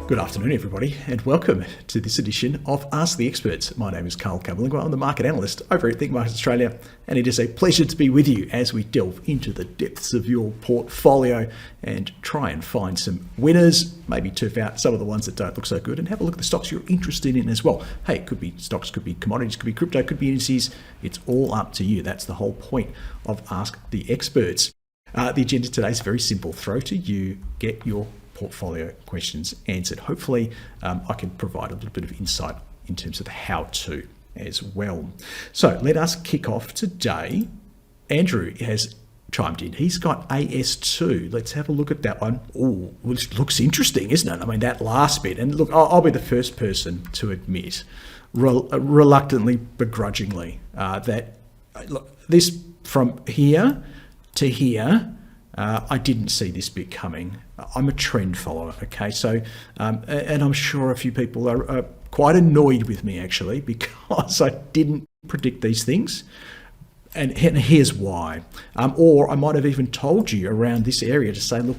Good afternoon, everybody, and welcome to this edition of Ask the Experts. My name is Carl Capolingua. I'm the market analyst over at Think Markets Australia, and it is a pleasure to be with you as we delve into the depths of your portfolio and try and find some winners, maybe turf out some of the ones that don't look so good, and have a look at the stocks you're interested in as well. Hey, it could be stocks, could be commodities, could be crypto, could be indices. It's all up to you. That's the whole point of Ask the Experts. The agenda today is very simple. Throw to you, get your portfolio questions answered. Hopefully I can provide a little bit of insight in terms of the how-to as well. So let us kick off today. Andrew has chimed in. He's got AS2. Let's have a look at that one. Oh, which looks interesting, isn't it? I mean, that last bit. And look, I'll be the first person to admit, reluctantly, begrudgingly, that look, this from here to here, I didn't see this bit coming. I'm a trend follower, okay? So, and I'm sure a few people are quite annoyed with me actually because I didn't predict these things. And here's why. Or I might have even told you around this area to say, look,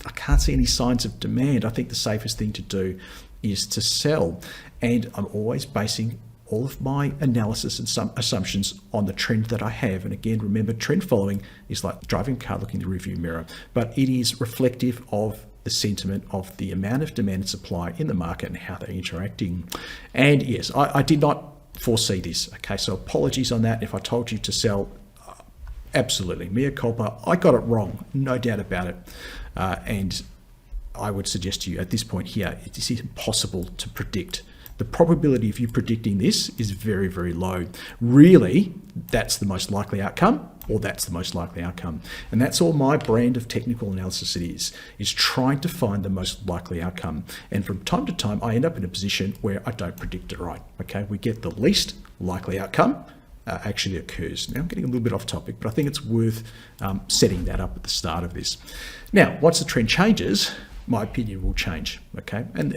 I can't see any signs of demand. I think the safest thing to do is to sell. And I'm always basing all of my analysis and some assumptions on the trend that I have. And again, remember, trend following is like driving a car looking in the rearview mirror, but it is reflective of the sentiment of the amount of demand and supply in the market and how they're interacting. And yes, I did not foresee this. Okay, so apologies on that. If I told you to sell, absolutely, mea culpa, I got it wrong, no doubt about it. And I would suggest to you at this point here, it is impossible to predict. The probability of you predicting this is very, very low. Really, that's the most likely outcome, or that's the most likely outcome. And that's all my brand of technical analysis is trying to find the most likely outcome. And from time to time, I end up in a position where I don't predict it right. Okay, we get the least likely outcome actually occurs. Now, I'm getting a little bit off topic, but I think it's worth setting that up at the start of this. Now, once the trend changes, my opinion will change, okay? And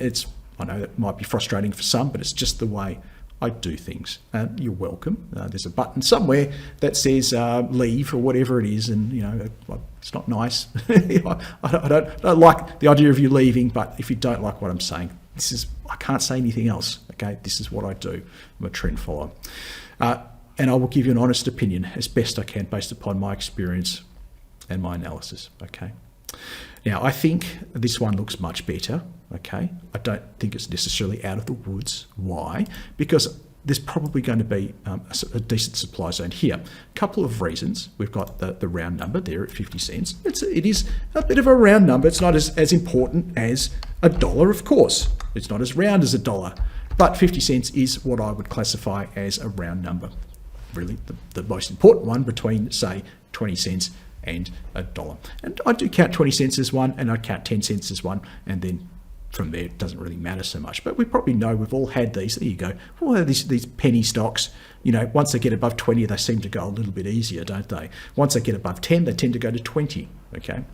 I know that might be frustrating for some, but it's just the way I do things. You're welcome. There's a button somewhere that says leave or whatever it is, and you know it's not nice. I don't like the idea of you leaving, but if you don't like what I'm saying, I can't say anything else. Okay, this is what I do. I'm a trend follower, and I will give you an honest opinion as best I can based upon my experience and my analysis. Okay. Now, I think this one looks much better, okay? I don't think it's necessarily out of the woods. Why? Because there's probably going to be a decent supply zone here. A couple of reasons. We've got the round number there at 50 cents. It is a bit of a round number. It's not as important as $1, of course. It's not as round as $1, but 50 cents is what I would classify as a round number. Really, the most important one between, say, 20 cents and $1. And I do count 20 cents as one, and I count 10 cents as one, and then from there it doesn't really matter so much. But we probably know we've all had these. There you go. Well, these penny stocks, you know, once they get above 20, they seem to go a little bit easier, don't they? Once they get above 10, they tend to go to 20. Okay.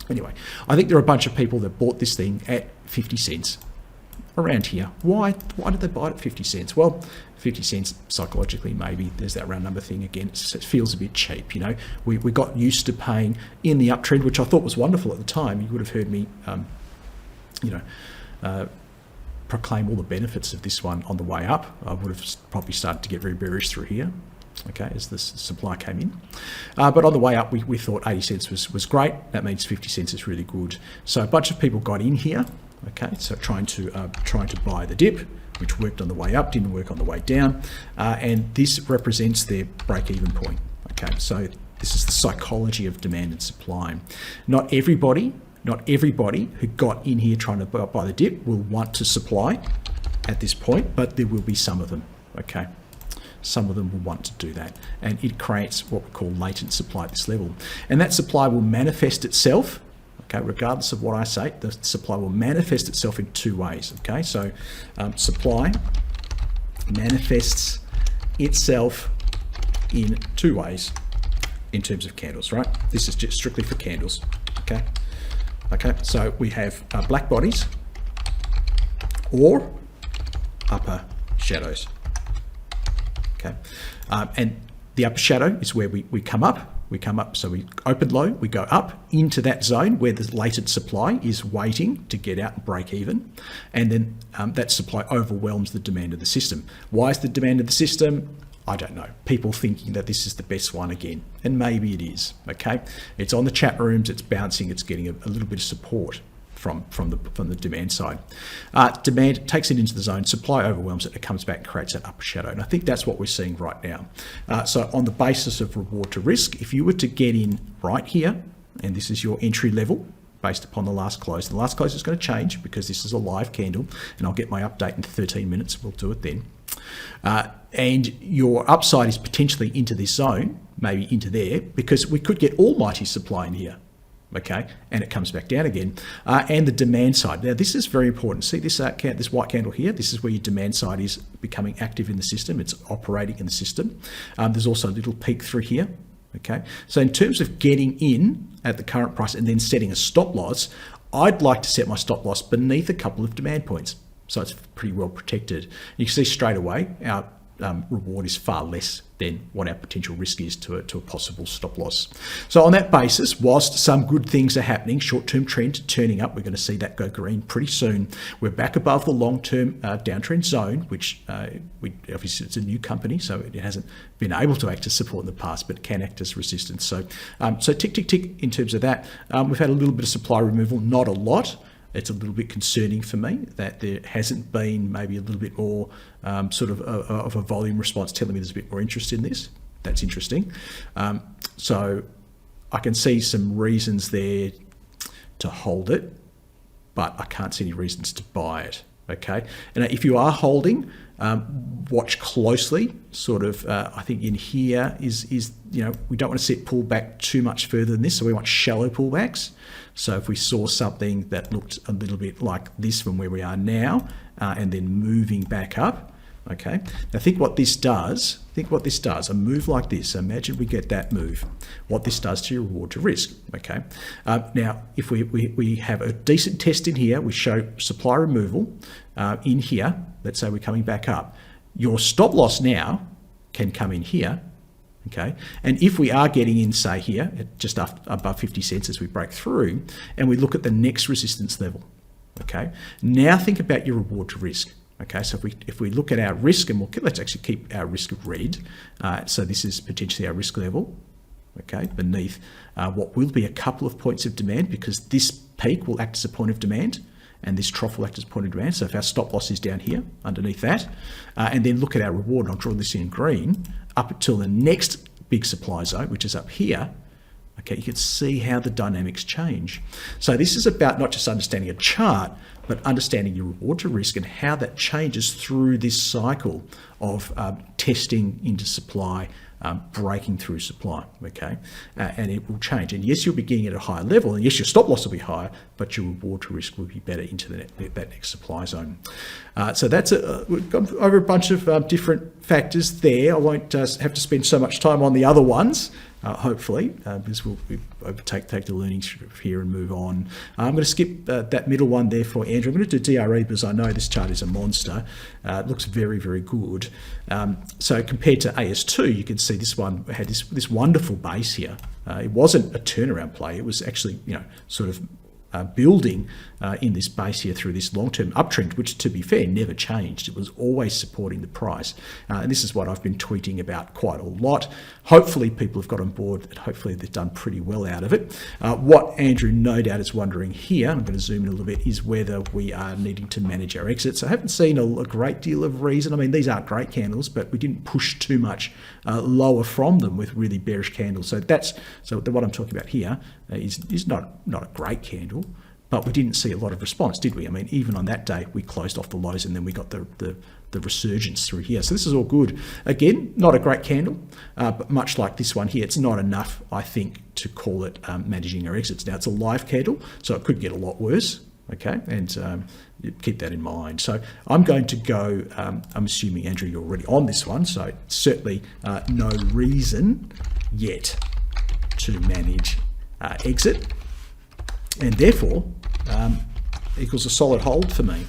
Anyway, I think there are a bunch of people that bought this thing at 50 cents around here. Why did they buy it at 50 cents? Well, 50 cents psychologically, maybe there's that round number thing again. It feels a bit cheap, you know. We got used to paying in the uptrend, which I thought was wonderful at the time. You would have heard me, proclaim all the benefits of this one on the way up. I would have probably started to get very bearish through here, okay, as the supply came in. But on the way up, we thought 80 cents was great. That means 50 cents is really good. So a bunch of people got in here. Okay, so trying to buy the dip, which worked on the way up, didn't work on the way down, and this represents their break-even point. Okay, so this is the psychology of demand and supply. Not everybody who got in here trying to buy the dip will want to supply at this point, but there will be some of them. Okay, some of them will want to do that, and it creates what we call latent supply at this level, and that supply will manifest itself. Okay, regardless of what I say, the supply will manifest itself in two ways. Okay, so supply manifests itself in two ways in terms of candles, right? This is just strictly for candles. Okay, so we have black bodies or upper shadows. Okay, and the upper shadow is where we come up. we come up, so we open low, we go up into that zone where the latent supply is waiting to get out and break even, and then that supply overwhelms the demand of the system. Why is the demand of the system? I don't know. People thinking that this is the best one again, and maybe it is. Okay, it's on the chat rooms, it's bouncing, it's getting a little bit of support from the demand side. Demand takes it into the zone, supply overwhelms it, it comes back and creates that upper shadow. And I think that's what we're seeing right now. So on the basis of reward to risk, if you were to get in right here, and this is your entry level based upon the last close. The last close is going to change because this is a live candle, and I'll get my update in 13 minutes. We'll do it then. And your upside is potentially into this zone, maybe into there, because we could get almighty supply in here. Okay, and it comes back down again. And the demand side. Now, this is very important. See this this white candle here? This is where your demand side is becoming active in the system. It's operating in the system. There's also a little peek through here. Okay, so in terms of getting in at the current price and then setting a stop loss, I'd like to set my stop loss beneath a couple of demand points. So it's pretty well protected. You can see straight away our reward is far less than what our potential risk is to a possible stop loss. So on that basis, whilst some good things are happening, short-term trend turning up, we're going to see that go green pretty soon. We're back above the long-term downtrend zone, which obviously it's a new company, so it hasn't been able to act as support in the past, but can act as resistance. So tick, tick, tick in terms of that. We've had a little bit of supply removal, not a lot. It's a little bit concerning for me that there hasn't been maybe a little bit more sort of a volume response telling me there's a bit more interest in this. That's interesting. So I can see some reasons there to hold it, but I can't see any reasons to buy it. Okay, and if you are holding, watch closely. Sort of, I think in here is we don't want to see it pull back too much further than this, so we want shallow pullbacks. So if we saw something that looked a little bit like this from where we are now, and then moving back up. Okay, now think what this does. A move like this. So imagine we get that move. What this does to your reward to risk. Okay, now if we have a decent test in here, we show supply removal in here. Let's say we're coming back up. Your stop loss now can come in here. Okay, and if we are getting in, say here, at just above 50 cents as we break through, and we look at the next resistance level. Okay, now think about your reward to risk. Okay, so if we look at our risk, and let's actually keep our risk red. So this is potentially our risk level. Okay, beneath what will be a couple of points of demand, because this peak will act as a point of demand, and this trough will act as a point of demand. So if our stop loss is down here underneath that, and then look at our reward, and I'll draw this in green, up until the next big supply zone, which is up here. Okay, you can see how the dynamics change. So this is about not just understanding a chart, but understanding your reward to risk and how that changes through this cycle of testing into supply, breaking through supply, okay? And it will change. And yes, you'll be getting at a higher level, and yes, your stop loss will be higher, but your reward to risk will be better into that next supply zone. So that's we've gone over a bunch of different factors there. I won't have to spend so much time on the other ones. Hopefully, because we'll take the learnings here and move on. I'm going to skip that middle one there for Andrew. I'm going to do DRE because I know this chart is a monster. It looks very, very good. So compared to AS2, you can see this one had this wonderful base here. It wasn't a turnaround play. It was actually, sort of building in this base here through this long-term uptrend, which, to be fair, never changed. It was always supporting the price. And this is what I've been tweeting about quite a lot. Hopefully people have got on board, and hopefully they've done pretty well out of it. What Andrew no doubt is wondering here, I'm going to zoom in a little bit, is whether we are needing to manage our exits. I haven't seen a great deal of reason. I mean, these aren't great candles, but we didn't push too much lower from them with really bearish candles. So what I'm talking about here is not a great candle, but we didn't see a lot of response, did we? I mean, even on that day, we closed off the lows, and then we got the resurgence through here. So this is all good. Again, not a great candle, but much like this one here, it's not enough, I think, to call it managing our exits. Now, it's a live candle, so it could get a lot worse, okay? And keep that in mind. So I'm going to go, I'm assuming, Andrew, you're already on this one, so certainly no reason yet to manage exit, and therefore equals a solid hold for me.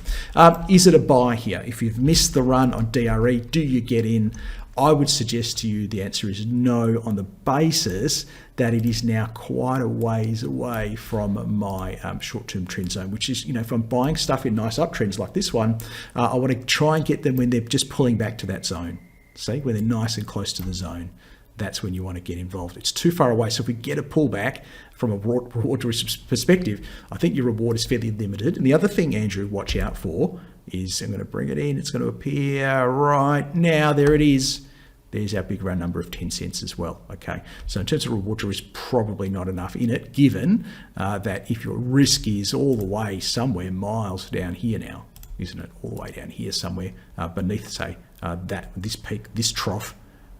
Is it a buy here? If you've missed the run on DRE, do you get in? I would suggest to you the answer is no, on the basis that it is now quite a ways away from my short-term trend zone, which is, if I'm buying stuff in nice uptrends like this one, I want to try and get them when they're just pulling back to that zone. See, when they're nice and close to the zone. That's when you want to get involved. It's too far away. So if we get a pullback from a reward perspective, I think your reward is fairly limited. And the other thing, Andrew, watch out for is, I'm going to bring it in. It's going to appear right now. There it is. There's our big round number of 10 cents as well. Okay. So in terms of reward, there is probably not enough in it, given that if your risk is all the way somewhere miles down here now, isn't it? All the way down here somewhere beneath, say, this peak, this trough.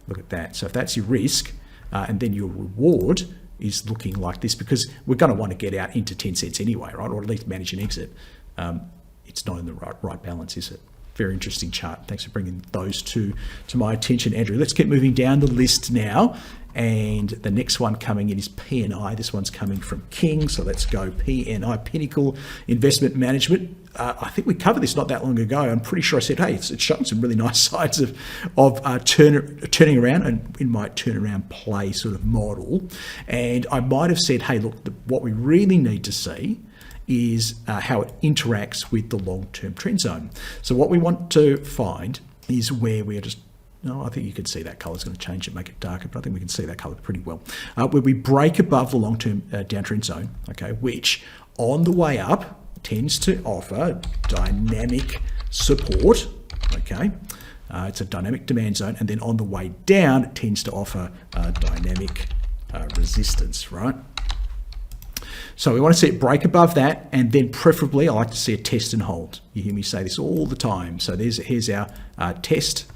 Look at that. So if that's your risk, and then your reward is looking like this, because we're going to want to get out into 10 cents anyway, right? Or at least manage an exit. It's not in the right balance, is it? Very interesting chart. Thanks for bringing those two to my attention, Andrew. Let's get moving down the list now. And the next one coming in is PNI. This one's coming from King. So let's go PNI, Pinnacle Investment Management. I think we covered this not that long ago. I'm pretty sure I said, hey, it's showing some really nice signs of turning around, and in my turnaround play sort of model. And I might have said, hey, look, what we really need to see is how it interacts with the long-term trend zone. So what we want to find is where we're just, I think you can see that colour's going to change it, make it darker, but I think we can see that colour pretty well. Where we break above the long-term downtrend zone, okay, which on the way up tends to offer dynamic support, okay. It's a dynamic demand zone, and then on the way down, it tends to offer dynamic resistance, right? So we want to see it break above that, and then preferably I like to see a test and hold. You hear me say this all the time. So here's our test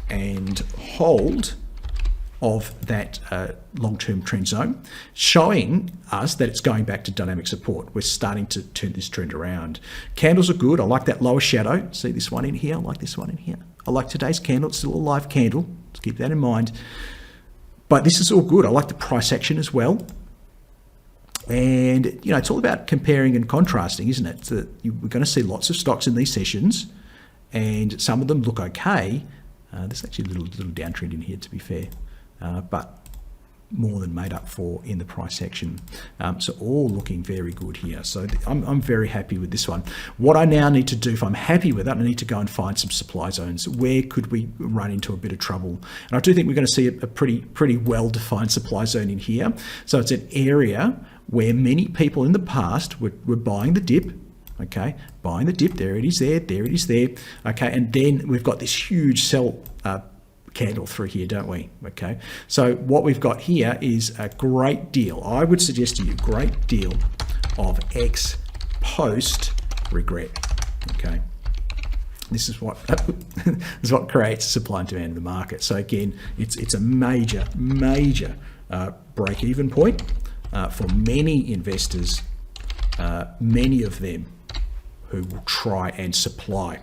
and hold of that long-term trend zone, showing us that it's going back to dynamic support. We're starting to turn this trend around. Candles are good. I like that lower shadow. See this one in here? I like this one in here. I like today's candle. It's still a live candle. Let's keep that in mind. But this is all good. I like the price action as well. And, it's all about comparing and contrasting, isn't it? So we're going to see lots of stocks in these sessions, and some of them look okay. There's actually a little downtrend in here, to be fair, but more than made up for in the price action. So all looking very good here. So I'm very happy with this one. What I now need to do, if I'm happy with that, I need to go and find some supply zones. Where could we run into a bit of trouble? And I do think we're going to see a pretty well-defined supply zone in here. So it's an area where many people in the past were buying the dip, okay, buying the dip, there it is there it is there, okay, and then we've got this huge sell candle through here, don't we? Okay, so what we've got here is a great deal. I would suggest to you, great deal of X post regret, okay. This is what creates supply and demand in the market. So again, it's a major break-even point for many investors, many of them who will try and supply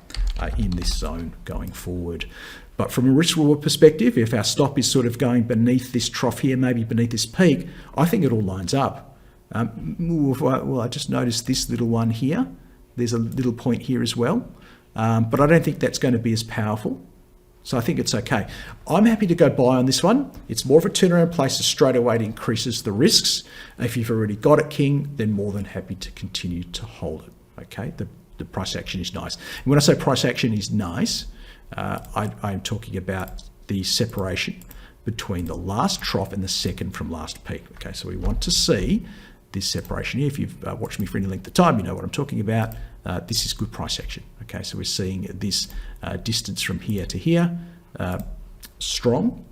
in this zone going forward. But from a risk-reward perspective, if our stop is sort of going beneath this trough here, maybe beneath this peak, I think it all lines up. Well, I just noticed this little one here. There's a little point here as well. But I don't think that's going to be as powerful. So I think it's okay. I'm happy to go buy on this one. It's more of a turnaround play, so straight away it increases the risks. If you've already got it, King, then more than happy to continue to hold it. Okay, the price action is nice. And when I say price action is nice, I'm talking about the separation between the last trough and the second from last peak. Okay, so we want to see this separation here. If you've watched me for any length of time, you know what I'm talking about. This is good price action. Okay, so we're seeing this distance from here to here, strong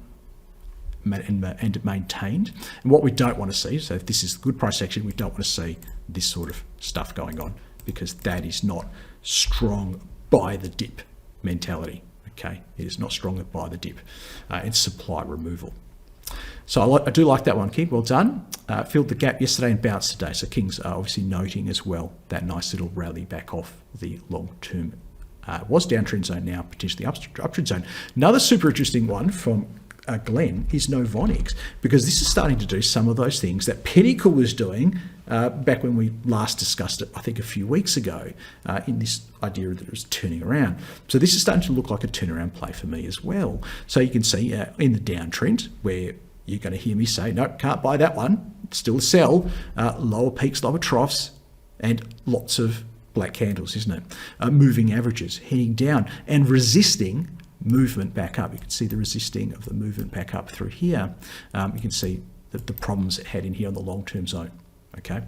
and maintained. And what we don't want to see, so if this is good price action, we don't want to see this sort of stuff going on, because that is not strong buy the dip mentality. Okay, it is not strong buy the dip. It's supply removal. So I do like that one, King. Well done. Filled the gap yesterday and bounced today. So King's obviously noting as well that nice little rally back off the long-term was downtrend zone, now potentially uptrend zone. Another super interesting one from Glenn is Novonix, because this is starting to do some of those things that Pinnacle was doing back when we last discussed it, I think a few weeks ago, in this idea that it was turning around. So this is starting to look like a turnaround play for me as well. So you can see in the downtrend, where you're going to hear me say, nope, can't buy that one, still a sell, lower peaks, lower troughs, and lots of black candles, isn't it? Moving averages heading down and resisting movement back up. You can see the resisting of the movement back up through here. You can see the problems it had in here on the long-term zone. Okay,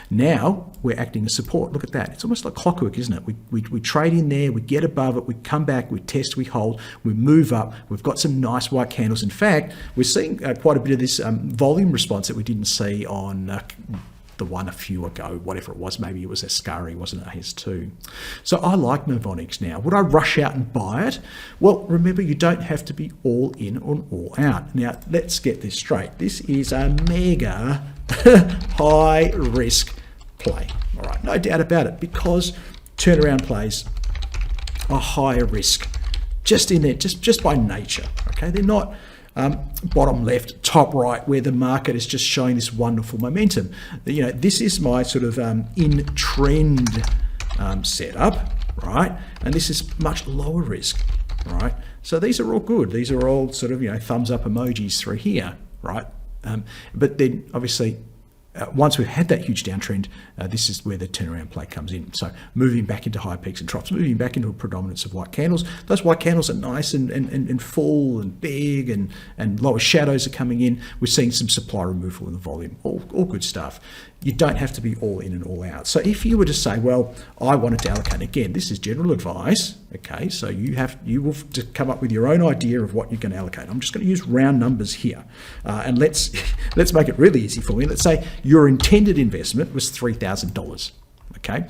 now we're acting as support. Look at that. It's almost like clockwork, isn't it? We trade in there, we get above it, we come back, we test, we hold, we move up. We've got some nice white candles. In fact, we're seeing quite a bit of this volume response that we didn't see on the one a few ago, whatever it was. Maybe it was Askari, wasn't it, AS2? So I like Novonix now. Would I rush out and buy it? Well, remember, you don't have to be all in or all out. Now, let's get this straight. This is a mega high risk play. All right, no doubt about it, because turnaround plays are higher risk just in there, just by nature. Okay, they're not bottom left, top right, where the market is just showing this wonderful momentum. You know, this is my sort of in trend setup, right? And this is much lower risk, right? So these are all good. These are all sort of, you know, thumbs up emojis through here, right? But then obviously, once we've had that huge downtrend, this is where the turnaround play comes in. So moving back into high peaks and troughs, moving back into a predominance of white candles. Those white candles are nice and full and big, and lower shadows are coming in. We're seeing some supply removal in the volume. All good stuff. You don't have to be all in and all out. So if you were to say, well, I wanted to allocate, again, this is general advice, okay? So you will have to come up with your own idea of what you're going to allocate. I'm just going to use round numbers here, and let's make it really easy for me. Let's say your intended investment was $3,000, okay?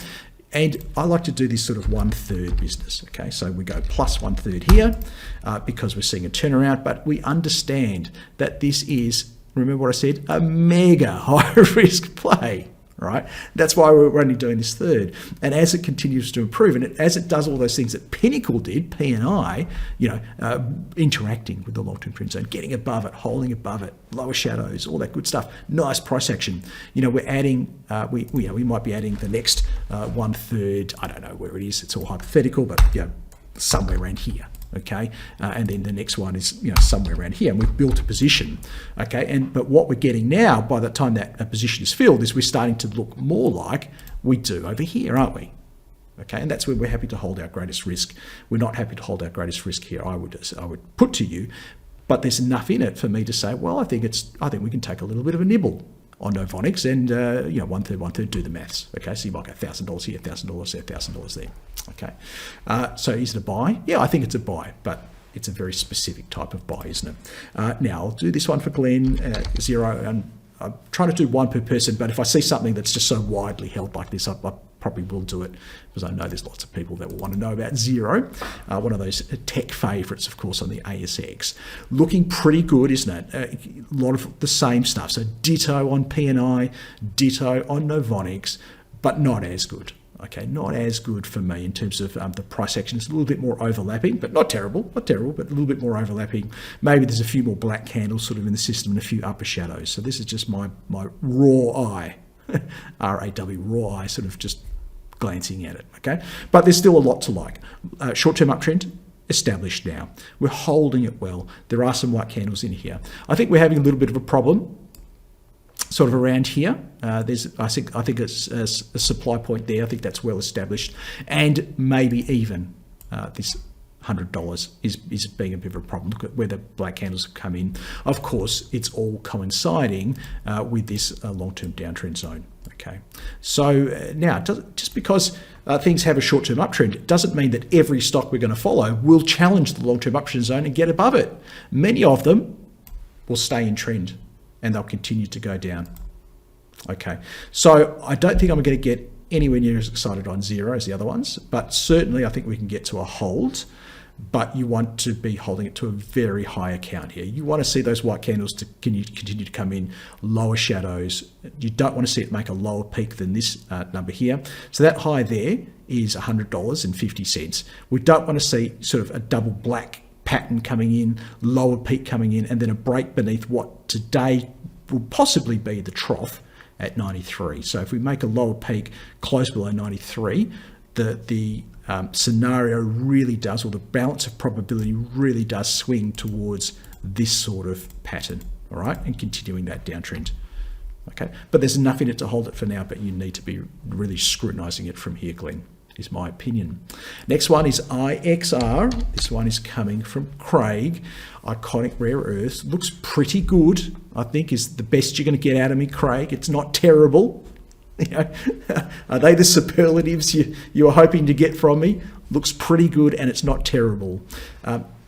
And I like to do this sort of 1/3 business, okay? So we go plus 1/3 here because we're seeing a turnaround, but we understand that this is, remember what I said, a mega high risk play, right? That's why we're only doing this third. And as it continues to improve, and as it does all those things that Pinnacle did, PNI, you know, interacting with the long-term trend zone, getting above it, holding above it, lower shadows, all that good stuff, nice price action. You know, we're adding, we might be adding the next 1/3, I don't know where it is, it's all hypothetical, but you know, somewhere around here. Okay, and then the next one is, you know, somewhere around here, and we've built a position. Okay, but what we're getting now, by the time that a position is filled, is we're starting to look more like we do over here, aren't we? Okay, and that's where we're happy to hold our greatest risk. We're not happy to hold our greatest risk here, I would put to you, but there's enough in it for me to say, well, I think we can take a little bit of a nibble on Novonix, and you know, 1/3, do the maths. Okay, so you might go $1,000 here, $1,000 there, $1,000 there. Okay, so is it a buy? Yeah, I think it's a buy, but it's a very specific type of buy, isn't it? Now I'll do this one for Glenn, Xero, and I'm trying to do one per person, but if I see something that's just so widely held like this, I probably will do it, because I know there's lots of people that will want to know about Xero, one of those tech favourites, of course, on the ASX. Looking pretty good, isn't it? A lot of the same stuff. So ditto on PNI, ditto on Novonix, but not as good. Okay, not as good for me in terms of the price action. It's a little bit more overlapping, but not terrible, but a little bit more overlapping. Maybe there's a few more black candles sort of in the system and a few upper shadows. So this is just my raw eye, R-A-W, raw eye, sort of just glancing at it, okay? But there's still a lot to like. Short-term uptrend, established now. We're holding it well. There are some white candles in here. I think we're having a little bit of a problem sort of around here. I think it's a supply point there. I think that's well established, and maybe even this $100 is being a bit of a problem. Look at where the black candles have come in. Of course, it's all coinciding with this long-term downtrend zone. Okay, so now just because things have a short-term uptrend, it doesn't mean that every stock we're going to follow will challenge the long-term uptrend zone and get above it. Many of them will stay in trend, and they'll continue to go down. Okay, so I don't think I'm going to get anywhere near as excited on Xero as the other ones, but certainly I think we can get to a hold, but you want to be holding it to a very high account here. You want to see those white candles to continue to come in, lower shadows. You don't want to see it make a lower peak than this number here. So that high there is $100.50. We don't want to see sort of a double black pattern coming in, lower peak coming in, and then a break beneath what today will possibly be the trough, at 93. So if we make a lower peak close below 93, the scenario really does, or the balance of probability really does swing towards this sort of pattern, all right, and continuing that downtrend. Okay, but there's enough in it to hold it for now, but you need to be really scrutinizing it from here, Glenn, is my opinion. Next one is IXR. This one is coming from Craig. Iconic rare earths. Looks pretty good, I think, is the best you're going to get out of me, Craig. It's not terrible. You know, are they the superlatives you were hoping to get from me? Looks pretty good, and it's not terrible.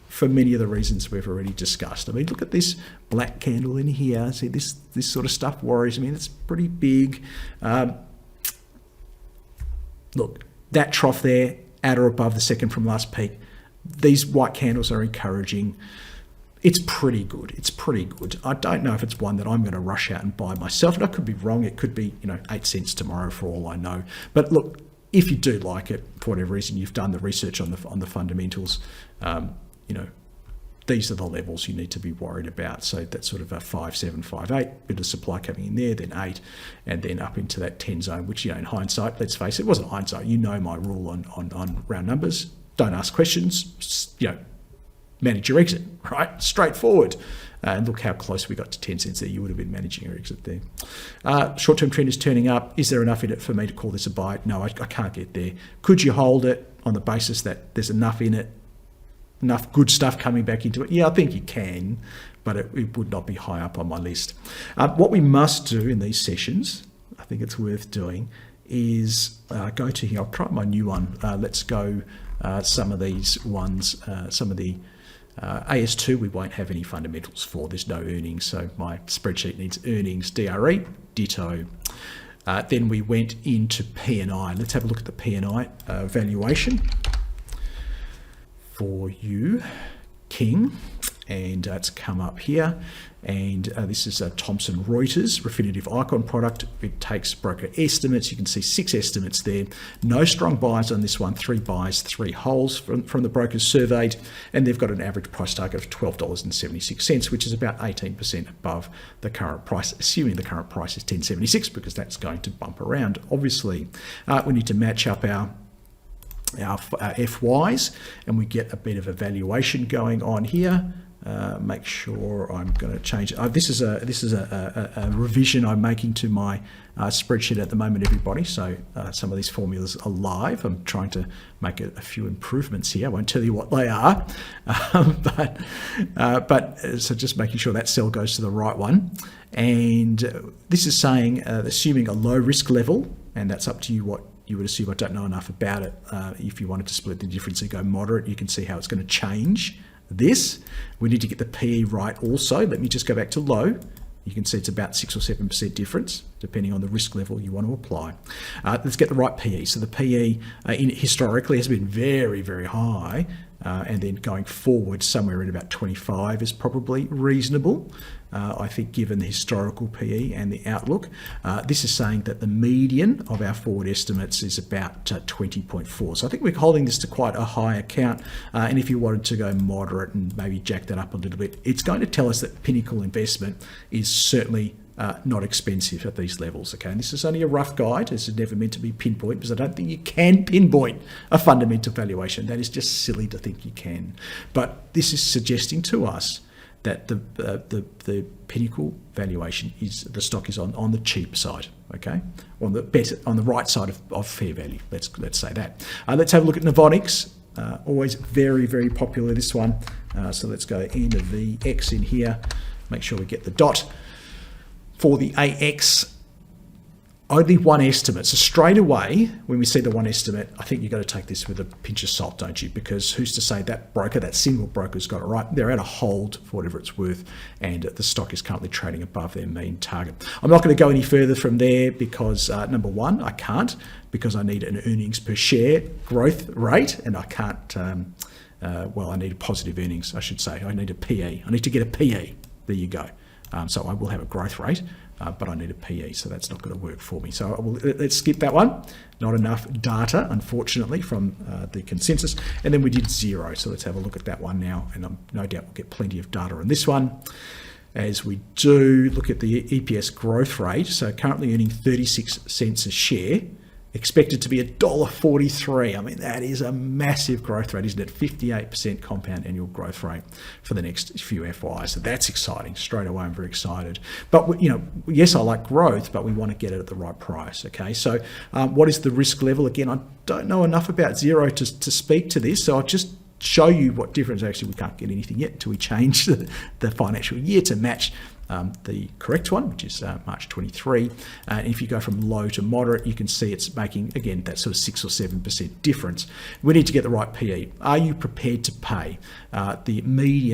For many of the reasons we've already discussed. I mean, look at this black candle in here. See, this sort of stuff worries me. It's pretty big. Look, that trough there, at or above the second from last peak. These white candles are encouraging. It's pretty good. It's pretty good. I don't know if it's one that I'm going to rush out and buy myself. And I could be wrong. It could be, 8 cents tomorrow for all I know. But look, if you do like it, for whatever reason, you've done the research on the fundamentals, these are the levels you need to be worried about. So that's sort of a 5, 7, 5, 8, bit of supply coming in there, then 8, and then up into that 10 zone, which, in hindsight, let's face it, wasn't hindsight. You know my rule on round numbers. Don't ask questions, manage your exit, right? Straightforward. And look how close we got to 10 cents there. You would have been managing your exit there. Short-term trend is turning up. Is there enough in it for me to call this a buy? No, I can't get there. Could you hold it on the basis that there's enough in it, enough good stuff coming back into it? Yeah, I think you can, but it would not be high up on my list. What we must do in these sessions, I think it's worth doing, is go to here. I'll try my new one. Let's go some of these ones, some of the AS2 we won't have any fundamentals for. There's no earnings, so my spreadsheet needs earnings, DRE, ditto. Then we went into PNI. Let's have a look at the PNI valuation for you, King, and it's come up here. And this is a Thomson Reuters Refinitiv Icon product. It takes broker estimates. You can see 6 estimates there. No strong buys on this one. 3 buys, 3 holds from the brokers surveyed, and they've got an average price target of $12.76, which is about 18% above the current price, assuming the current price is $10.76, because that's going to bump around. Obviously, we need to match up our FYs, and we get a bit of a valuation going on here. Make sure I'm going to change it. This is a revision I'm making to my spreadsheet at the moment, everybody. So some of these formulas are live. I'm trying to make a few improvements here. I won't tell you what they are, but so just making sure that cell goes to the right one. And this is saying, assuming a low risk level, and that's up to you what you would assume. I don't know enough about it. If you wanted to split the difference and go moderate, you can see how it's going to change this. We need to get the PE right also. Let me just go back to low. You can see it's about 6 or 7% difference, depending on the risk level you want to apply. Let's get the right PE. So the PE historically has been very, very high, and then going forward, somewhere in about 25 is probably reasonable. I think, given the historical PE and the outlook. This is saying that the median of our forward estimates is about 20.4. So I think we're holding this to quite a high account. And if you wanted to go moderate and maybe jack that up a little bit, it's going to tell us that Pinnacle Investment is certainly not expensive at these levels. Okay, and this is only a rough guide. This is never meant to be pinpoint, because I don't think you can pinpoint a fundamental valuation. That is just silly to think you can. But this is suggesting to us that the Pinnacle valuation is, the stock is on the cheap side, okay, on the right side of fair value. Let's say that. Let's have a look at Novonix. Always very, very popular, this one. So let's go NVX in here. Make sure we get the dot for the AX. Only one estimate. So straight away, when we see the one estimate, I think you've got to take this with a pinch of salt, don't you? Because who's to say that broker, that single broker's got it right? They're at a hold for whatever it's worth, and the stock is currently trading above their mean target. I'm not going to go any further from there because, number one, I can't, because I need an earnings per share growth rate, and I can't, I need a positive earnings, I should say. I need a PE. I need to get a PE. There you go. So I will have a growth rate, but I need a PE, so that's not going to work for me. So let's skip that one. Not enough data, unfortunately, from the consensus. And then we did Xero, so let's have a look at that one now, and no doubt we'll get plenty of data on this one. as we do look at the EPS growth rate, so currently earning 36 cents a share, expected to be $1.43. I mean, that is a massive growth rate, isn't it? 58% compound annual growth rate for the next few FYs. So that's exciting. Straight away, I'm very excited. But, yes, I like growth, but we want to get it at the right price, okay? So what is the risk level? Again, I don't know enough about Xero to speak to this, so I'll just show you what difference. Actually, we can't get anything yet until we change the financial year to match the correct one, which is March 23. And if you go from low to moderate, you can see it's making, again, that sort of 6 or 7% difference. We need to get the right PE. Are you prepared to pay the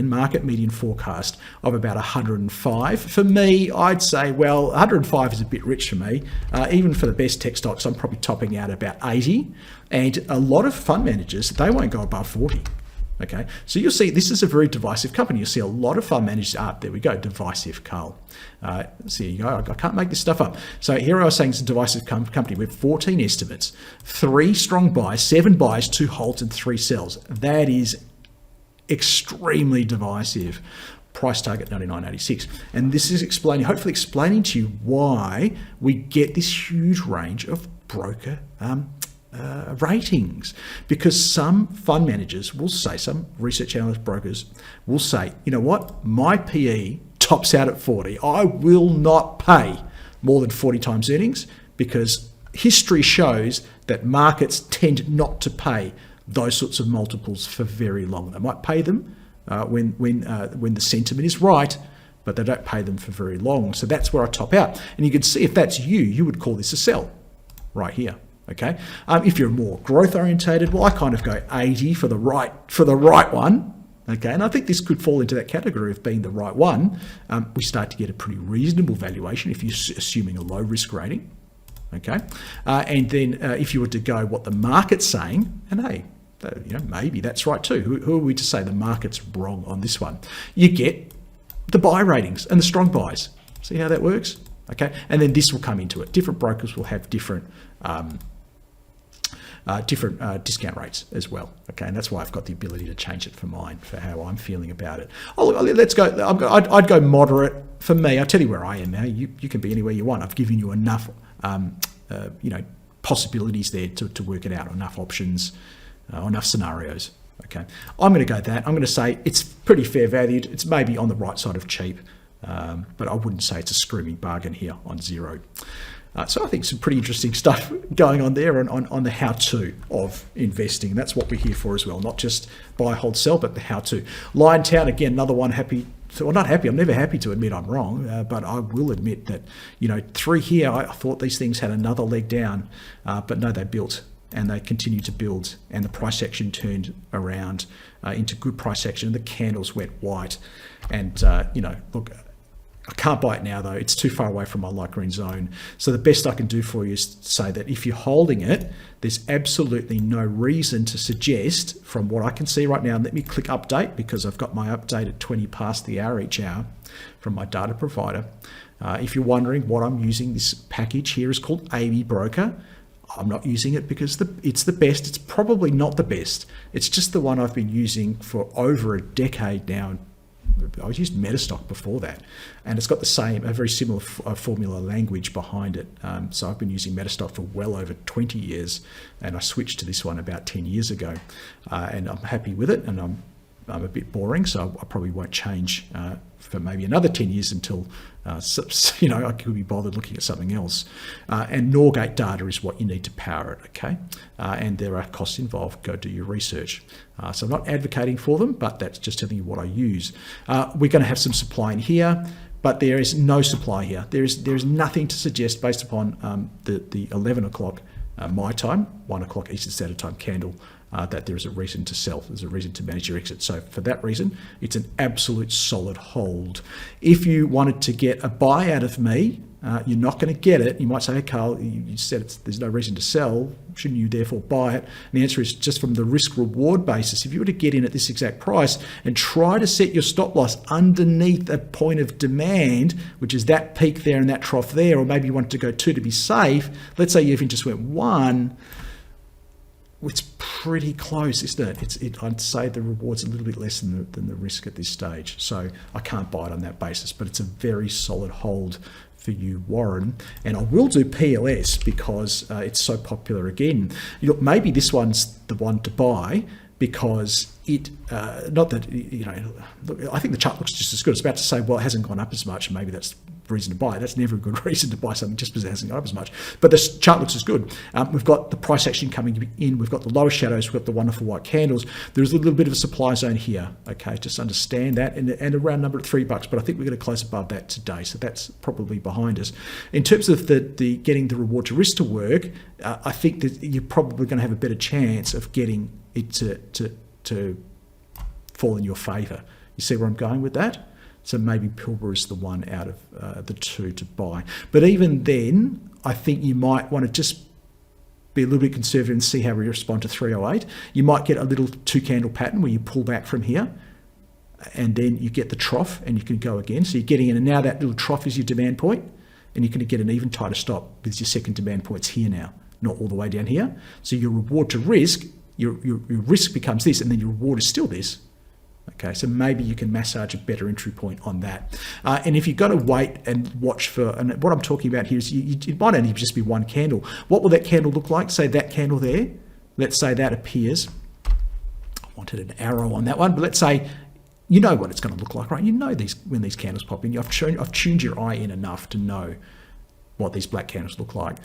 market median forecast of about 105? For me, I'd say, well, 105 is a bit rich for me. Even for the best tech stocks, I'm probably topping out about 80. And a lot of fund managers, they won't go above 40. Okay, so you'll see this is a very divisive company. You'll see a lot of fund managers. There we go, divisive, Carl. So you go, I can't make this stuff up. So here I was saying it's a divisive company with 14 estimates, 3 strong buys, 7 buys, 2 holds, and 3 sells. That is extremely divisive. Price target 99.86. And this is hopefully explaining to you why we get this huge range of broker ratings, because some fund managers will say, some research analyst brokers will say, you know what, my PE tops out at 40. I will not pay more than 40 times earnings, because history shows that markets tend not to pay those sorts of multiples for very long. They might pay them when the sentiment is right, but they don't pay them for very long. So that's where I top out. And you can see if that's you would call this a sell right here. Okay, if you're more growth orientated, well, I kind of go 80 for the right one. Okay, and I think this could fall into that category of being the right one. We start to get a pretty reasonable valuation if you're assuming a low risk rating. Okay, and then if you were to go what the market's saying, and hey, maybe that's right too. Who are we to say the market's wrong on this one? You get the buy ratings and the strong buys. See how that works? Okay, and then this will come into it. Different brokers will have different discount rates as well. Okay, and that's why I've got the ability to change it for mine, for how I'm feeling about it. Let's go. I'd go moderate for me. I'll tell you where I am now. You can be anywhere you want. I've given you enough, possibilities there to work it out. Enough options, enough scenarios. Okay, I'm going to go that. I'm going to say it's pretty fair valued. It's maybe on the right side of cheap, but I wouldn't say it's a screaming bargain here on Xero. So I think some pretty interesting stuff going on there on the how-to of investing. That's what we're here for as well, not just buy, hold, sell, but the how-to. Liontown, again, another one not happy. I'm never happy to admit I'm wrong, but I will admit that, through here, I thought these things had another leg down, but no, they built and they continue to build, and the price action turned around into good price action, and the candles went white. And, look, I can't buy it now, though. It's too far away from my light green zone. So the best I can do for you is say that if you're holding it, there's absolutely no reason to suggest, from what I can see right now, and let me click update, because I've got my update at 20 past the hour each hour from my data provider. If you're wondering what I'm using, this package here is called Amy Broker. I'm not using it because it's the best. It's probably not the best. It's just the one I've been using for over a decade now. I used Metastock before that, and it's got a very similar formula language behind it. So I've been using Metastock for well over 20 years, and I switched to this one about 10 years ago, and I'm happy with it. And I'm a bit boring, so I probably won't change for maybe another 10 years until I could be bothered looking at something else. And Norgate data is what you need to power it, okay? And there are costs involved. Go do your research. So I'm not advocating for them, but that's just telling you what I use. We're going to have some supply in here, but there is no supply here. There is nothing to suggest, based upon the 11 o'clock my time, 1 o'clock Eastern Standard Time candle, that there is a reason to sell. There's a reason to manage your exit. So for that reason, it's an absolute solid hold. If you wanted to get a buy out of me, you're not going to get it. You might say, hey, Carl, you said there's no reason to sell. Shouldn't you therefore buy it? And the answer is, just from the risk-reward basis, if you were to get in at this exact price and try to set your stop loss underneath a point of demand, which is that peak there and that trough there, or maybe you want to go 2 to be safe, let's say you even just went 1, it's pretty close, isn't it? I'd say the reward's a little bit less than the risk at this stage. So I can't buy it on that basis, but it's a very solid hold for you, Warren. And I will do PLS because it's so popular again. Look, maybe this one's the one to buy because it, not that, look, I think the chart looks just as good. It's about to say, well, it hasn't gone up as much. Maybe that's the reason to buy it. That's never a good reason to buy something just because it hasn't gone up as much. But this chart looks as good. We've got the price action coming in. We've got the lower shadows. We've got the wonderful white candles. There's a little bit of a supply zone here. Okay, just understand that. And a round number at $3, but I think we're going to close above that today. So that's probably behind us. In terms of the getting the reward to risk to work, I think that you're probably going to have a better chance of getting it to fall in your favour. You see where I'm going with that? So maybe Pilbara is the one out of the two to buy. But even then, I think you might want to just be a little bit conservative and see how we respond to 308. You might get a little 2-candle pattern where you pull back from here and then you get the trough and you can go again. So you're getting in, and now that little trough is your demand point, and you're going to get an even tighter stop because your second demand point's here now, not all the way down here. So your reward to risk, your risk becomes this, and then your reward is still this. Okay, so maybe you can massage a better entry point on that. And if you've got to wait and watch for, and what I'm talking about here is it might only just be one candle. What will that candle look like? Say that candle there. Let's say that appears. I wanted an arrow on that one, but let's say you know what it's going to look like, right? You know these when these candles pop in. I've tuned your eye in enough to know what these black candles look like.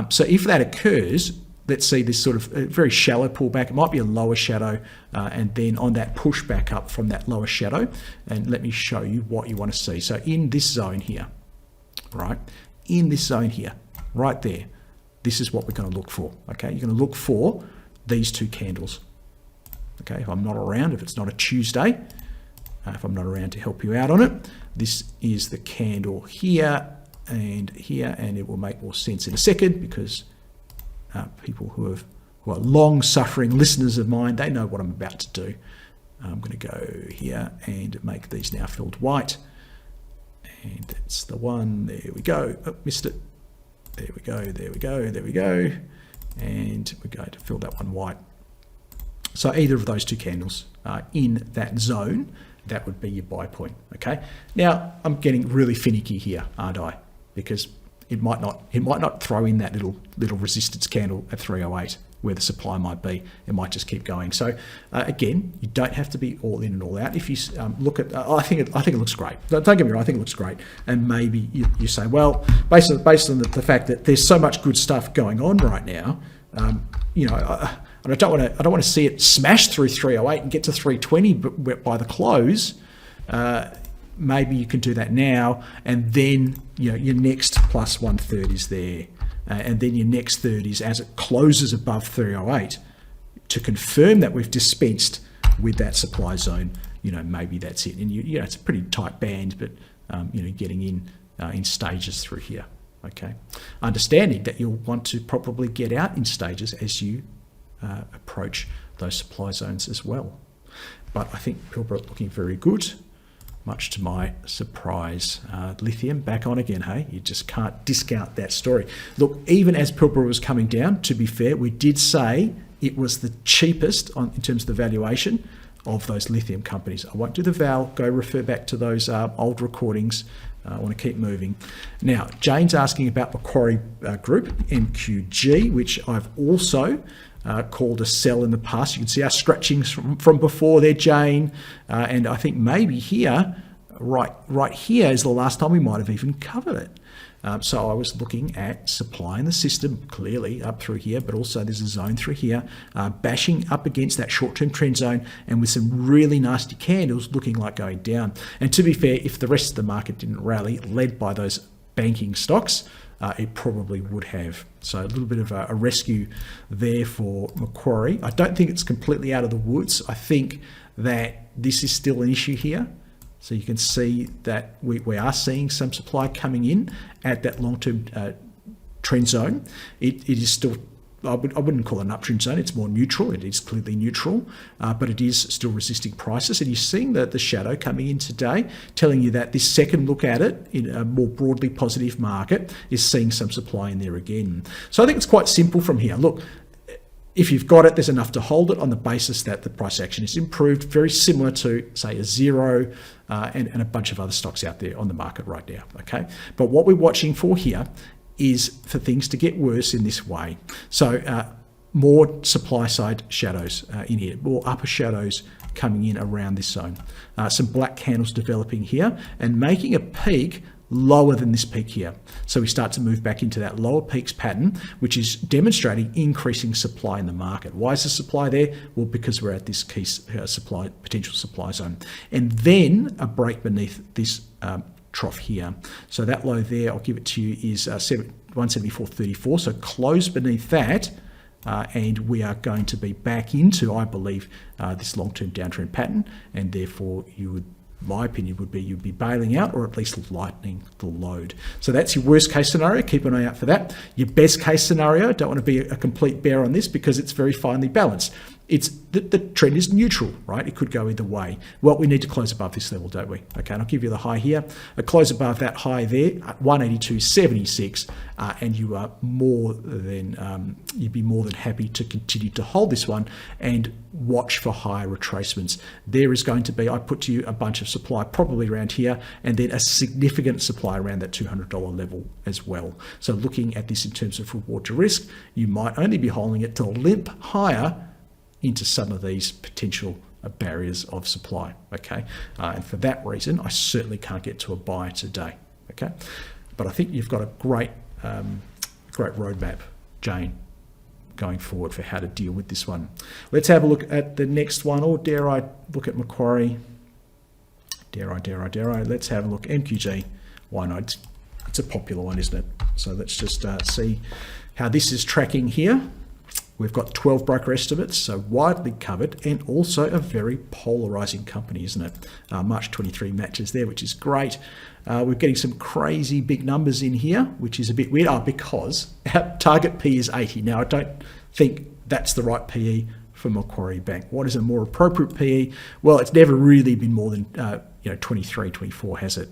So if that occurs, let's see this sort of very shallow pullback. It might be a lower shadow, and then on that push back up from that lower shadow. And let me show you what you want to see. So in this zone here, right? In this zone here, right there, this is what we're going to look for. Okay, you're going to look for these two candles. Okay, if I'm not around, if it's not a Tuesday, if I'm not around to help you out on it, this is the candle here and here, and it will make more sense in a second because people who are long-suffering listeners of mine, they know what I'm about to do. I'm going to go here and make these now filled white. And that's the one. There we go. Oh, missed it. There we go. There we go. There we go. And we're going to fill that one white. So either of those two candles in that zone, that would be your buy point. Okay. Now I'm getting really finicky here, aren't I? Because it might not throw in that little resistance candle at 308 where the supply might be. It might just keep going. So again, you don't have to be all in and all out. If you look at, I think it looks great. Don't get me wrong, I think it looks great. And maybe you say, well, based on the fact that there's so much good stuff going on right now, and I don't want to see it smash through 308 and get to 320 by the close. Maybe you can do that now, and then your next plus 1/3 is there, and then your next third is as it closes above 308 to confirm that we've dispensed with that supply zone. Maybe that's it, and it's a pretty tight band, but getting in stages through here. Okay, understanding that you'll want to probably get out in stages as you approach those supply zones as well. But I think Pilbara looking very good. Much to my surprise. Lithium back on again, hey? You just can't discount that story. Look, even as Pilbara was coming down, to be fair, we did say it was the cheapest in terms of the valuation of those lithium companies. I won't do the val, go refer back to those old recordings. I want to keep moving. Now, Jane's asking about Macquarie Group MQG, which I've also called a sell in the past. You can see our scratchings from before there, Jane. And I think maybe here, right here is the last time we might have even covered it. So I was looking at supply in the system, clearly up through here, but also there's a zone through here, bashing up against that short-term trend zone and with some really nasty candles looking like going down. And to be fair, if the rest of the market didn't rally, led by those banking stocks, it probably would have. So a little bit of a rescue there for Macquarie. I don't think it's completely out of the woods. I think that this is still an issue here. So you can see that we are seeing some supply coming in at that long-term trend zone. It is still, I wouldn't call it an uptrend zone, it's more neutral. It is clearly neutral, but it is still resisting prices. And you're seeing the shadow coming in today, telling you that this second look at it in a more broadly positive market is seeing some supply in there again. So I think it's quite simple from here. Look, If you've got it, there's enough to hold it on the basis that the price action is improved, very similar to, say, a Xero and a bunch of other stocks out there on the market right now, okay? But what we're watching for here is for things to get worse in this way. So more supply side shadows in here, more upper shadows coming in around this zone. Some black candles developing here and making a peak lower than this peak here. So we start to move back into that lower peaks pattern, which is demonstrating increasing supply in the market. Why is the supply there? Well, because we're at this key potential supply zone. And then a break beneath this trough here. So that low there, I'll give it to you, is 174.34. So close beneath that. And we are going to be back into, I believe, this long-term downtrend pattern, and therefore my opinion would be you'd be bailing out or at least lightening the load. So that's your worst case scenario. Keep an eye out for that. Your best case scenario, don't want to be a complete bear on this because it's very finely balanced. It's the trend is neutral, right? It could go either way. Well, we need to close above this level, don't we? Okay, and I'll give you the high here. A close above that high there, 182.76, and you are you'd be more than happy to continue to hold this one and watch for higher retracements. There is going to be, I put to you, a bunch of supply probably around here, and then a significant supply around that $200 level as well. So looking at this in terms of reward to risk, you might only be holding it to limp higher into some of these potential barriers of supply, okay? And for that reason, I certainly can't get to a buy today, okay? But I think you've got a great roadmap, Jane, going forward for how to deal with this one. Let's have a look at the next one, or dare I look at Macquarie? Dare I? Let's have a look. MQG, why not? It's a popular one, isn't it? So let's just see how this is tracking here. We've got 12 broker estimates, so widely covered, and also a very polarizing company, isn't it? March 23 matches there, which is great. We're getting some crazy big numbers in here, which is a bit weird, because our target P is 80. Now, I don't think that's the right PE for Macquarie Bank. What is a more appropriate PE? Well, it's never really been more than 23, 24, has it?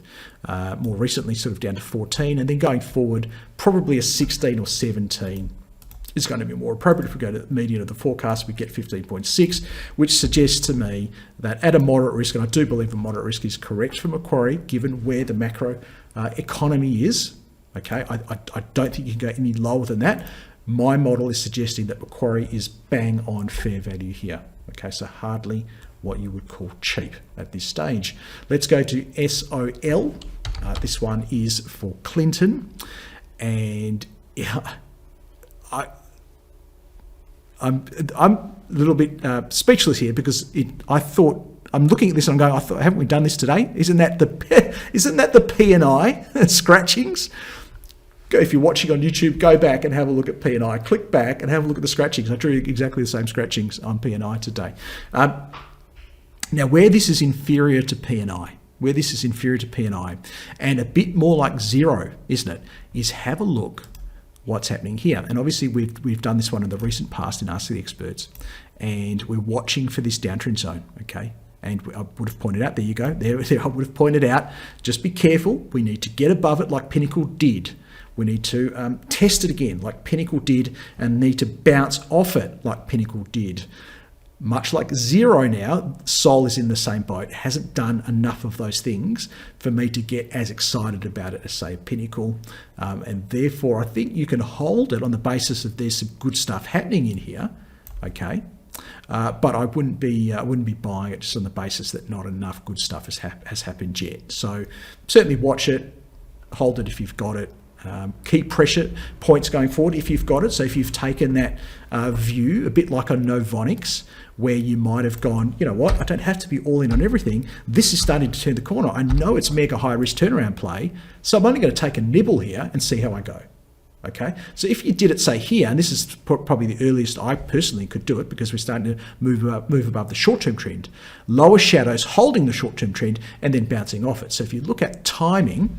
More recently, sort of down to 14, and then going forward, probably a 16 or 17 is going to be more appropriate. If we go to the median of the forecast, we get 15.6, which suggests to me that at a moderate risk, and I do believe a moderate risk is correct for Macquarie, given where the macro economy is, okay, I don't think you can go any lower than that. My model is suggesting that Macquarie is bang on fair value here, okay, so hardly what you would call cheap at this stage. Let's go to SOL. This one is for Clinton, and I'm a little bit speechless here because I thought, I'm looking at this and I'm going, haven't we done this today? Isn't that the PNI scratchings? If you're watching on YouTube, go back and have a look at PNI. Click back and have a look at the scratchings. I drew exactly the same scratchings on PNI today. Now, where this is inferior to PNI, and a bit more like Xero, isn't it, is have a look what's happening here. And obviously we've done this one in the recent past in Ask the Experts, and we're watching for this downtrend zone, okay? And I would have pointed out, there you go, there I would have pointed out, just be careful, we need to get above it like Pinnacle did. We need to test it again like Pinnacle did, and need to bounce off it like Pinnacle did. Much like Xero now, Sol is in the same boat. It hasn't done enough of those things for me to get as excited about it as, say, Pinnacle. And therefore, I think you can hold it on the basis of there's some good stuff happening in here, okay? But I wouldn't be buying it just on the basis that not enough good stuff has happened yet. So certainly watch it, hold it if you've got it. Key pressure points going forward if you've got it. So if you've taken that view, a bit like a Novonix, where you might have gone, you know what, I don't have to be all in on everything. This is starting to turn the corner. I know it's mega high risk turnaround play, so I'm only going to take a nibble here and see how I go. Okay, so if you did it, say here, and this is probably the earliest I personally could do it because we're starting to move above the short-term trend, lower shadows holding the short-term trend and then bouncing off it. So if you look at timing,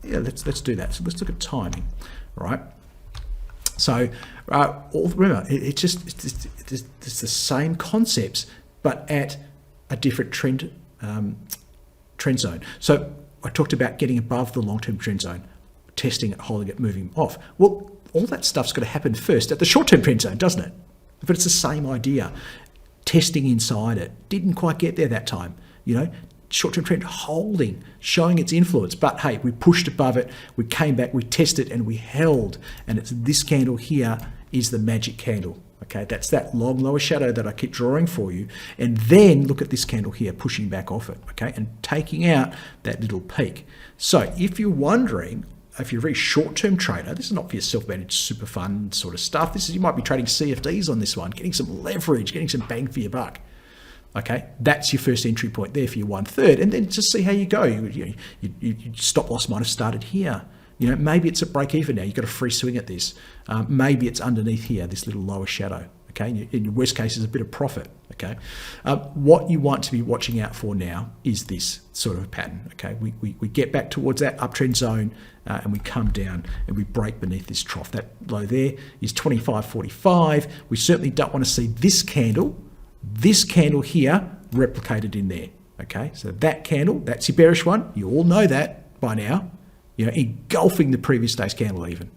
let's do that. So let's look at timing, right? So remember, it's the same concepts, but at a different trend zone. So I talked about getting above the long-term trend zone, testing it, holding it, moving off. Well, all that stuff's got to happen first at the short-term trend zone, doesn't it? But it's the same idea. Testing inside it. Didn't quite get there that time. Short-term trend holding, showing its influence. But hey, we pushed above it, we came back, we tested, and we held. And it's this candle here is the magic candle. Okay, that's that long lower shadow that I keep drawing for you. And then look at this candle here, pushing back off it, okay, and taking out that little peak. So if you're wondering, if you're a very short-term trader, this is not for your self-managed super fund sort of stuff. This is, you might be trading CFDs on this one, getting some leverage, getting some bang for your buck. Okay, that's your first entry point there for your 1/3, and then just see how you go. You stop loss might have started here. Maybe it's at break even now. You've got a free swing at this. Maybe it's underneath here, this little lower shadow. Okay, in your worst case, is a bit of profit. Okay, what you want to be watching out for now is this sort of pattern. Okay, we get back towards that uptrend zone and we come down and we break beneath this trough. That low there is 25.45. We certainly don't want to see this candle here replicated in there. Okay, so that candle, that's your bearish one. You all know that by now. Engulfing the previous day's candle even.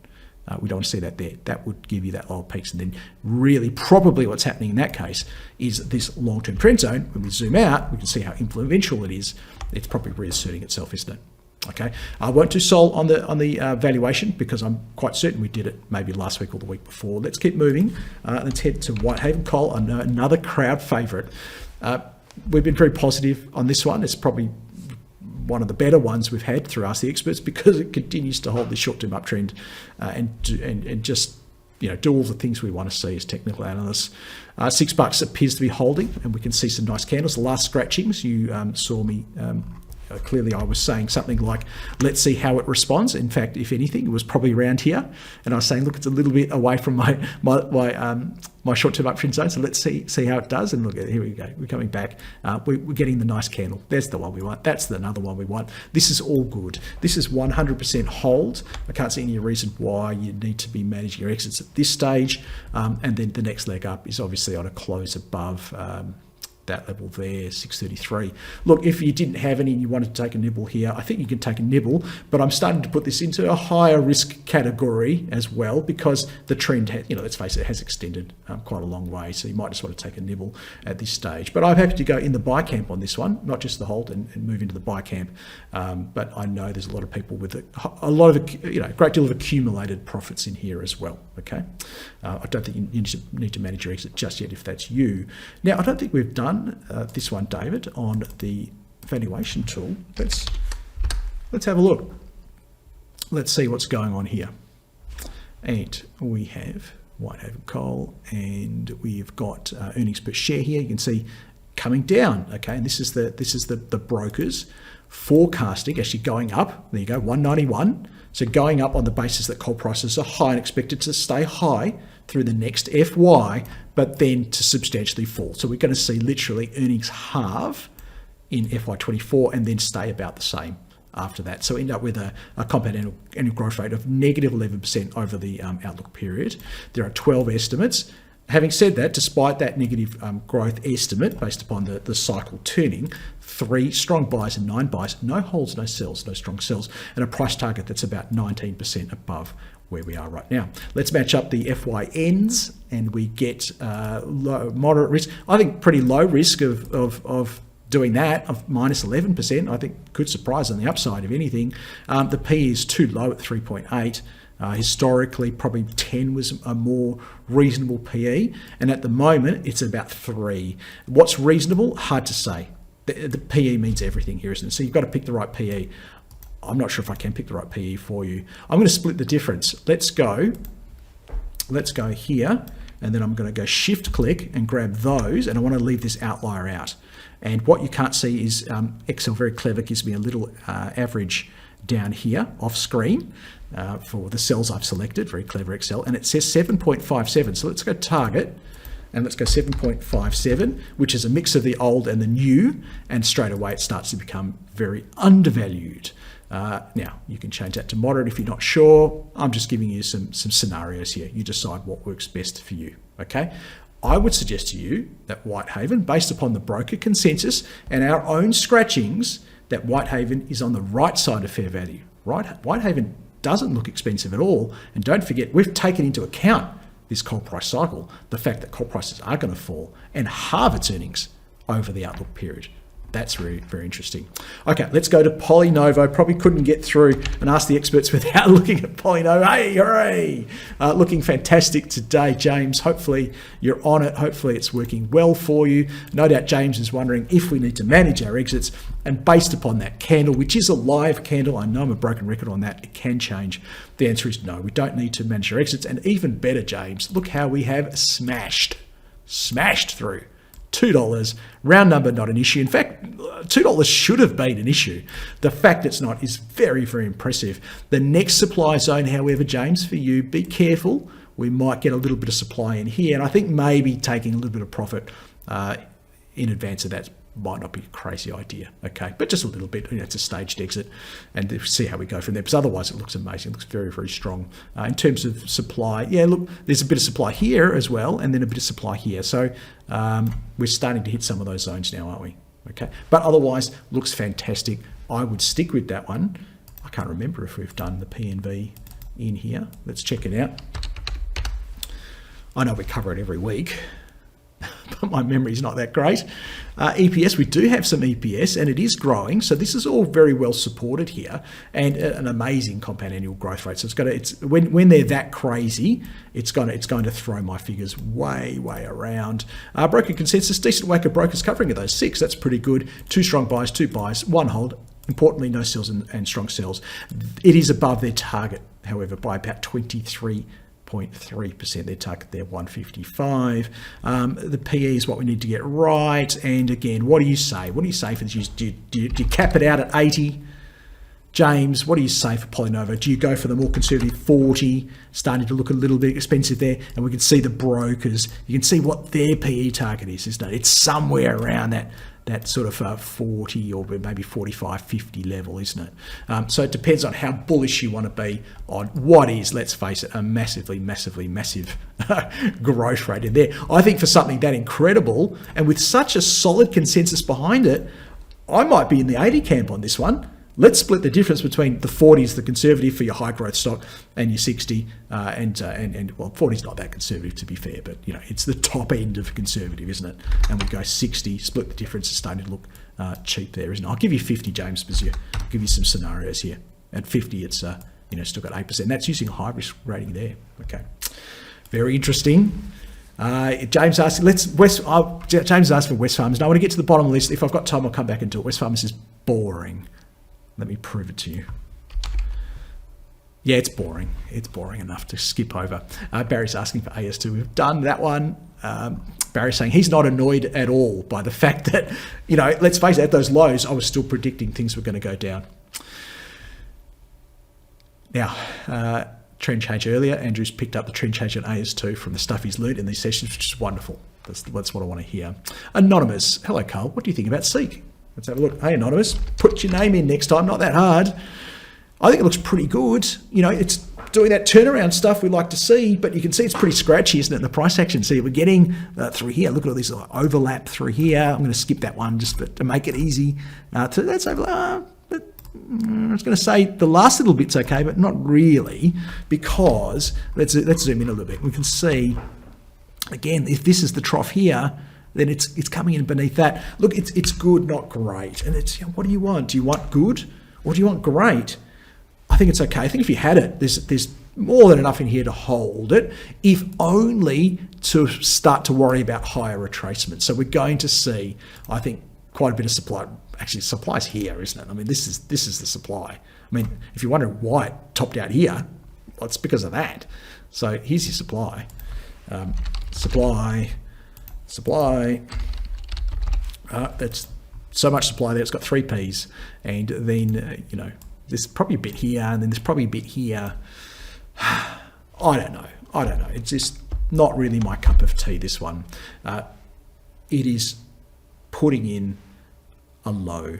We don't want to see that there. That would give you that lower peaks. And then really probably what's happening in that case is this long-term trend zone. When we zoom out, we can see how influential it is. It's probably reasserting itself, isn't it? Okay, I won't do Sol on the valuation because I'm quite certain we did it maybe last week or the week before. Let's keep moving. Let's head to Whitehaven Coal, another crowd favourite. We've been very positive on this one. It's probably one of the better ones we've had through Ask the Experts because it continues to hold this short-term uptrend and just do all the things we want to see as technical analysts. $6 appears to be holding, and we can see some nice candles. The last scratchings, you saw me. Clearly, I was saying something like, let's see how it responds. In fact, if anything, it was probably around here. And I was saying, look, it's a little bit away from my short-term uptrend zone. So let's see how it does. And look, here we go. We're coming back. We're getting the nice candle. There's the one we want. That's another one we want. This is all good. This is 100% hold. I can't see any reason why you need to be managing your exits at this stage. And then the next leg up is obviously on a close above that level there, 633. Look, if you didn't have any and you wanted to take a nibble here, I think you can take a nibble, but I'm starting to put this into a higher risk category as well because the trend, let's face it, has extended quite a long way. So you might just want to take a nibble at this stage. But I'm happy to go in the buy camp on this one, not just the hold and move into the buy camp. But I know there's a lot of people with a great deal of accumulated profits in here as well. Okay, I don't think you need to manage your exit just yet if that's you. Now, I don't think we've done this one, David, on the valuation tool. Let's have a look. Let's see what's going on here. And we have Whitehaven Coal, and we've got earnings per share here. You can see coming down. Okay, and this is the brokers forecasting actually going up. There you go, 191. So going up on the basis that coal prices are high and expected to stay high through the next FY, but then to substantially fall. So we're going to see literally earnings halve in FY24 and then stay about the same after that. So end up with a compound annual growth rate of negative 11% over the outlook period. There are 12 estimates. Having said that, despite that negative growth estimate based upon the cycle turning, 3 strong buys and 9 buys, no holds, no sells, no strong sells, and a price target that's about 19% above where we are right now. Let's match up the FY ends, and we get moderate risk. I think pretty low risk of doing that, of minus 11%. I think could surprise on the upside, if anything. The P is too low at 3.8. Historically, probably 10 was a more reasonable PE, and at the moment, it's about 3. What's reasonable? Hard to say. The PE means everything here, isn't it? So you've got to pick the right PE. I'm not sure if I can pick the right PE for you. I'm going to split the difference. Let's go here, and then I'm going to go shift click and grab those, and I want to leave this outlier out. And what you can't see is Excel, very clever, gives me a little average down here off screen for the cells I've selected. Very clever Excel, and it says 7.57. So let's go target, and let's go 7.57, which is a mix of the old and the new, and straight away it starts to become very undervalued. Now, you can change that to moderate if you're not sure. I'm just giving you some scenarios here. You decide what works best for you, okay? I would suggest to you that Whitehaven, based upon the broker consensus and our own scratchings, that Whitehaven is on the right side of fair value. Right? Whitehaven doesn't look expensive at all. And don't forget, we've taken into account this coal price cycle, the fact that coal prices are going to fall and halve its earnings over the outlook period. That's very, very interesting. Okay, let's go to Polynovo. Probably couldn't get through and ask the experts without looking at Polynovo. Hey, hooray! Looking fantastic today, James. Hopefully you're on it. Hopefully it's working well for you. No doubt James is wondering if we need to manage our exits. And based upon that candle, which is a live candle, I know I'm a broken record on that, it can change. The answer is no, we don't need to manage our exits. And even better, James, look how we have smashed through. $2, round number, not an issue. In fact, $2 should have been an issue. The fact it's not is very, very impressive. The next supply zone, however, James, for you, be careful. We might get a little bit of supply in here, and I think maybe taking a little bit of profit in advance of that might not be a crazy idea, okay? But just a little bit, it's a staged exit, and see how we go from there. Because otherwise, it looks amazing. It looks very, very strong. In terms of supply, yeah, look, there's a bit of supply here as well, and then a bit of supply here. So we're starting to hit some of those zones now, aren't we? Okay, but otherwise, looks fantastic. I would stick with that one. I can't remember if we've done the PNV in here. Let's check it out. I know we cover it every week, but my memory is not that great. EPS, we do have some EPS, and it is growing. So this is all very well supported here, and an amazing compound annual growth rate. So when they're that crazy, it's going to throw my figures way around. Broker consensus, decent whack of brokers covering of those 6. That's pretty good. 2 strong buys, 2 buys, 1 hold. Importantly, no sells and strong sells. It is above their target, however, by about 23.3%. Their target there, 155. The PE is what we need to get right. And again, what do you say? What do you say for this? Do you cap it out at 80? James, what do you say for Polynovo? Do you go for the more conservative 40? Starting to look a little bit expensive there. And we can see the brokers. You can see what their PE target is, isn't it? It's somewhere around that sort of 40 or maybe 45, 50 level, isn't it? So it depends on how bullish you want to be on what is, let's face it, a massive growth rate in there. I think for something that incredible and with such a solid consensus behind it, I might be in the 80 camp on this one. Let's split the difference between the 40s, the conservative for your high growth stock, and your 60, and well, 40's not that conservative to be fair, but it's the top end of conservative, isn't it? And we go 60, split the difference. It's starting to look cheap there, isn't it? I'll give you 50, James, because I'll give you some scenarios here. At 50, it's still got 8%. That's using a high risk rating there. Okay, very interesting. James asked, James asked for Wesfarmers. Now I want to get to the bottom of the list. If I've got time, I'll come back and do it. Wesfarmers is boring. Let me prove it to you. Yeah, it's boring. It's boring enough to skip over. Barry's asking for AS2. We've done that one. Barry's saying he's not annoyed at all by the fact that, let's face it, at those lows, I was still predicting things were going to go down. Now, trend change earlier. Andrew's picked up the trend change on AS2 from the stuff he's learned in these sessions, which is wonderful. That's what I want to hear. Anonymous. Hello, Carl. What do you think about Seek? Let's have a look. Hey, Anonymous, put your name in next time. Not that hard. I think it looks pretty good. It's doing that turnaround stuff we like to see, but you can see it's pretty scratchy, isn't it, in the price action? See, we're getting through here. Look at all this overlap through here. I'm going to skip that one just to make it easy. That's overlap. I was going to say the last little bit's okay, but not really, because let's zoom in a little bit. We can see, again, if this is the trough here, then it's coming in beneath that. Look, it's good, not great. And it's, what do you want? Do you want good or do you want great? I think it's okay. I think if you had it, there's more than enough in here to hold it, if only to start to worry about higher retracement. So we're going to see, I think, quite a bit of supply. Actually, supply's here, isn't it? I mean, this is the supply. I mean, if you're wondering why it topped out here, well, it's because of that. So here's your supply. Supply. That's so much supply there. It's got 3 Ps, and then there's probably a bit here, and then there's probably a bit here. I don't know. It's just not really my cup of tea, this one. It is putting in a low,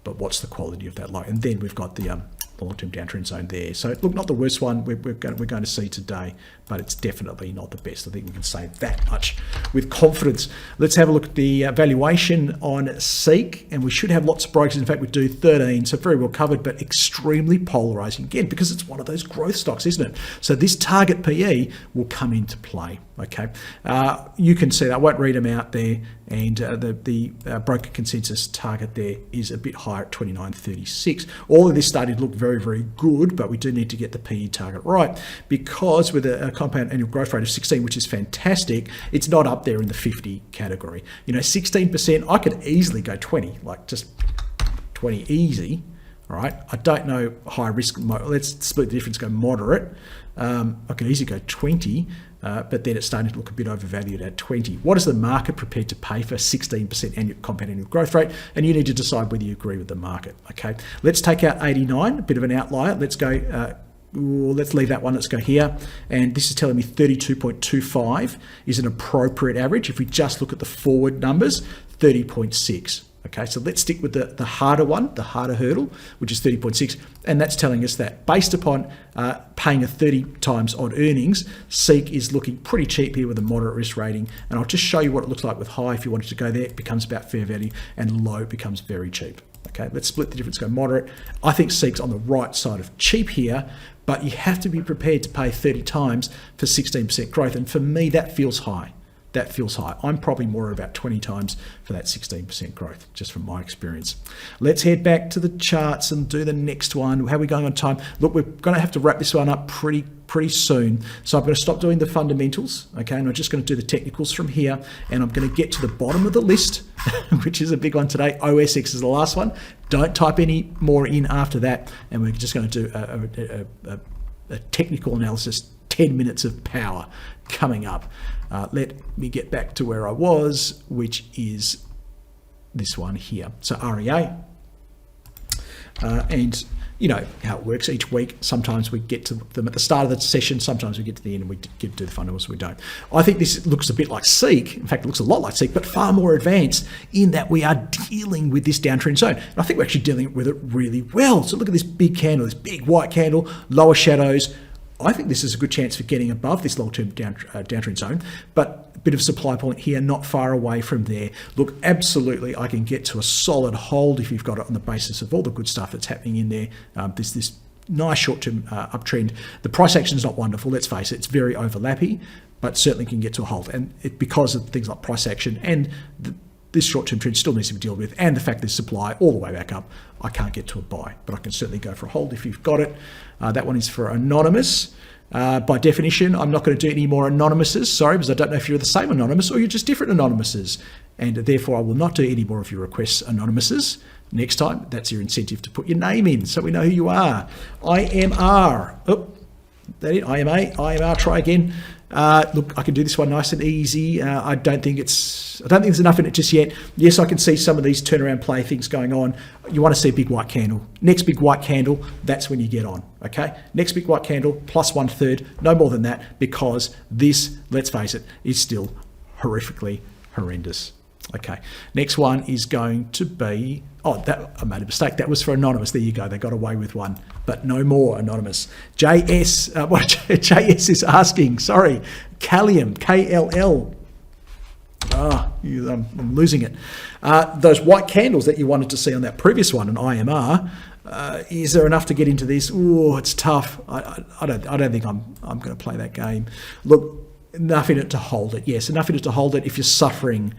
but what's the quality of that low? And then we've got the the long-term downtrend zone there. So look, not the worst one we're going to see today, but it's definitely not the best. I think we can say that much with confidence. Let's have a look at the valuation on SEEK, and we should have lots of brokers. In fact, we do 13, so very well covered, but extremely polarizing again because it's one of those growth stocks, isn't it? So this target PE will come into play. Okay, you can see that. I won't read them out there, and the broker consensus target there is a bit higher at 29.36. All of this started to look very, very good, but we do need to get the PE target right, because with a compound annual growth rate of 16, which is fantastic, it's not up there in the 50 category. 16%, I could easily go 20, like just 20 easy. All right, I don't know high risk. Let's split the difference, go moderate. I could easily go 20, but then it's starting to look a bit overvalued at 20. What is the market prepared to pay for 16% annual compound annual growth rate? And you need to decide whether you agree with the market. Okay, let's take out 89, a bit of an outlier. Let's go. Let's leave that one. Let's go here. And this is telling me 32.25 is an appropriate average. If we just look at the forward numbers, 30.6. Okay, so let's stick with the harder one, the harder hurdle, which is 30.6. And that's telling us that based upon paying a 30 times odd earnings, SEEK is looking pretty cheap here with a moderate risk rating. And I'll just show you what it looks like with high. If you wanted to go there, it becomes about fair value, and low becomes very cheap. Okay, let's split the difference, go moderate. I think SEEK's on the right side of cheap here, but you have to be prepared to pay 30 times for 16% growth. And for me, that feels high. That feels high. I'm probably more at about 20 times for that 16% growth, just from my experience. Let's head back to the charts and do the next one. How are we going on time? Look, we're going to have to wrap this one up pretty soon. So I'm going to stop doing the fundamentals, okay? And I'm just going to do the technicals from here, and I'm going to get to the bottom of the list, which is a big one today. OSX is the last one. Don't type any more in after that, and we're just going to do a technical analysis, 10 minutes of power coming up. Let me get back to where I was, which is this one here. So REA, and you know how it works each week. Sometimes we get to them at the start of the session, sometimes we get to the end and we get to do the fundamentals, we don't. I think this looks a bit like SEEK. In fact, it looks a lot like SEEK, but far more advanced in that we are dealing with this downtrend zone. And I think we're actually dealing with it really well. So look at this big candle, this big white candle, lower shadows. I think this is a good chance for getting above this long-term downtrend zone, but a bit of supply point here, not far away from there. Look, absolutely, I can get to a solid hold if you've got it on the basis of all the good stuff that's happening in there. This nice short-term uptrend. The price action is not wonderful, let's face it. It's very overlappy, but certainly can get to a hold. And because of things like price action and this short-term trend still needs to be dealt with, and the fact there's supply all the way back up, I can't get to a buy, but I can certainly go for a hold if you've got it. That one is for anonymous. By definition, I'm not going to do any more anonymouses, sorry, because I don't know if you're the same anonymous or you're just different anonymouses, and therefore I will not do any more of your requests anonymouses. Next time, that's your incentive to put your name in so we know who you are. IMR, that it, IMR, try again. Look, I can do this one nice and easy. I don't think there's enough in it just yet. Yes, I can see some of these turnaround play things going on. You want to see a big white candle. Next big white candle, that's when you get on, okay? Next big white candle, plus 1/3, no more than that, because this, let's face it, is still horrifically horrendous. Okay, next one is going to be, I made a mistake. That was for anonymous. There you go. They got away with one, but no more anonymous. JS is asking, sorry, Kalium, KLL. I'm losing it. Those white candles that you wanted to see on that previous one, an IMR, is there enough to get into this? Oh, it's tough. I don't think I'm going to play that game. Look, enough in it to hold it. Yes, enough in it to hold it if you're suffering.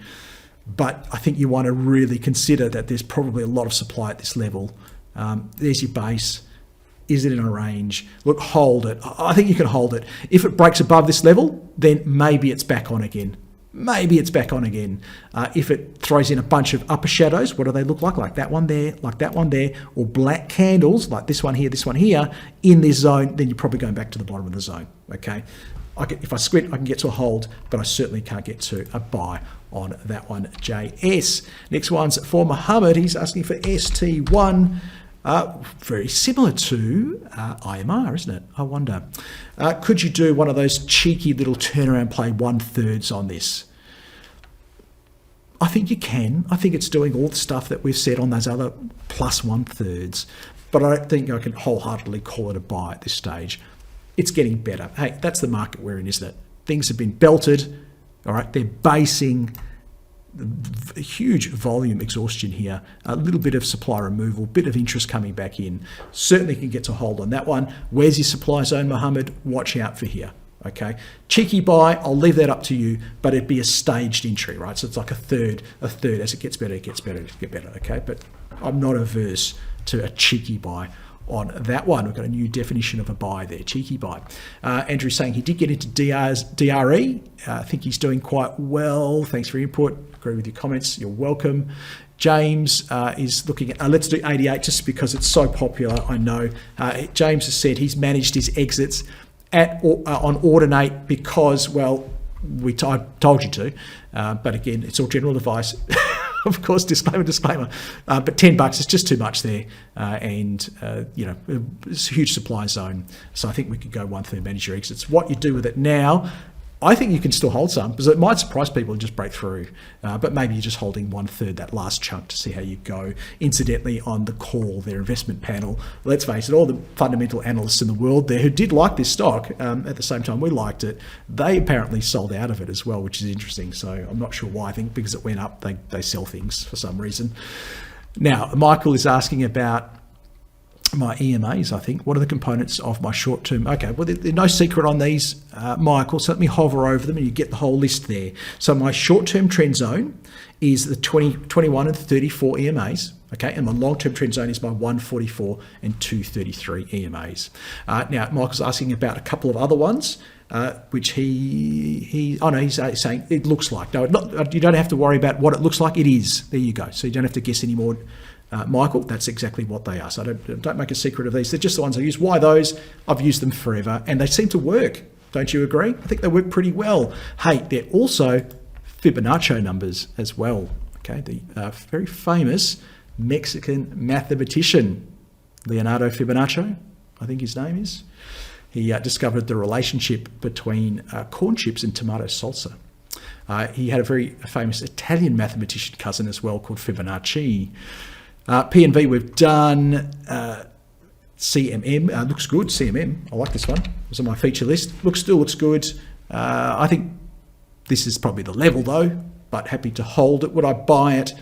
But I think you want to really consider that there's probably a lot of supply at this level. There's your base. Is it in a range? Look, hold it. I think you can hold it. If it breaks above this level, then maybe it's back on again. If it throws in a bunch of upper shadows, what do they look like? Like that one there, or black candles, like this one here, in this zone, then you're probably going back to the bottom of the zone, okay? If I squint, I can get to a hold, but I certainly can't get to a buy on that one, JS. Next one's for Mohammed. He's asking for ST1. Very similar to IMR, isn't it? I wonder. Could you do one of those cheeky little turnaround play 1/3 on this? I think you can. I think it's doing all the stuff that we've said on those other plus 1/3. but I don't think I can wholeheartedly call it a buy at this stage. It's getting better. Hey, that's the market we're in, isn't it? Things have been belted. All right, they're basing huge volume exhaustion here, a little bit of supply removal, bit of interest coming back in. Certainly can get to hold on that one. Where's your supply zone, Mohammed? Watch out for here. Okay, cheeky buy, I'll leave that up to you, but it'd be a staged entry, right? So it's like a third. As it gets better, it gets better, okay? But I'm not averse to a cheeky buy on that one. We've got a new definition of a buy there, cheeky buy. Andrew's saying he did get into DRE. I think he's doing quite well. Thanks for your input. Agree with your comments. You're welcome. James is looking at, let's do AD8 just because it's so popular, I know. James has said he's managed his exits on Audinate because, well, I told you to, but again, it's all general advice. Of course, disclaimer. But $10 is just too much there, and it's a huge supply zone. So I think we could go 1/3 manage your exits. What you do with it now, I think you can still hold some because it might surprise people and just break through. But maybe you're just holding 1/3, that last chunk, to see how you go. Incidentally, on the call, their investment panel, let's face it, all the fundamental analysts in the world there who did like this stock at the same time we liked it, they apparently sold out of it as well, which is interesting. So I'm not sure why. I think because it went up, they sell things for some reason. Now, Michael is asking about my EMAs, I think. What are the components of my short-term? Okay, well, there's no secret on these, Michael, so let me hover over them and you get the whole list there. So my short-term trend zone is the 20, 21 and 34 EMAs, okay, and my long-term trend zone is my 144 and 233 EMAs. Now, Michael's asking about a couple of other ones, which he's saying it looks like. No, you don't have to worry about what it looks like. It is. There you go. So you don't have to guess anymore. Michael, that's exactly what they are. So don't make a secret of these. They're just the ones I use. Why those? I've used them forever and they seem to work. Don't you agree? I think they work pretty well. Hey, they're also Fibonacci numbers as well. Okay, the very famous Mexican mathematician, Leonardo Fibonacci, I think his name is. He discovered the relationship between corn chips and tomato salsa. He had a very famous Italian mathematician cousin as well called Fibonacci. PNV we've done. CMM looks good. CMM, I like this one. It was on my feature list. Still looks good. I think this is probably the level though, but happy to hold it. Would I buy it?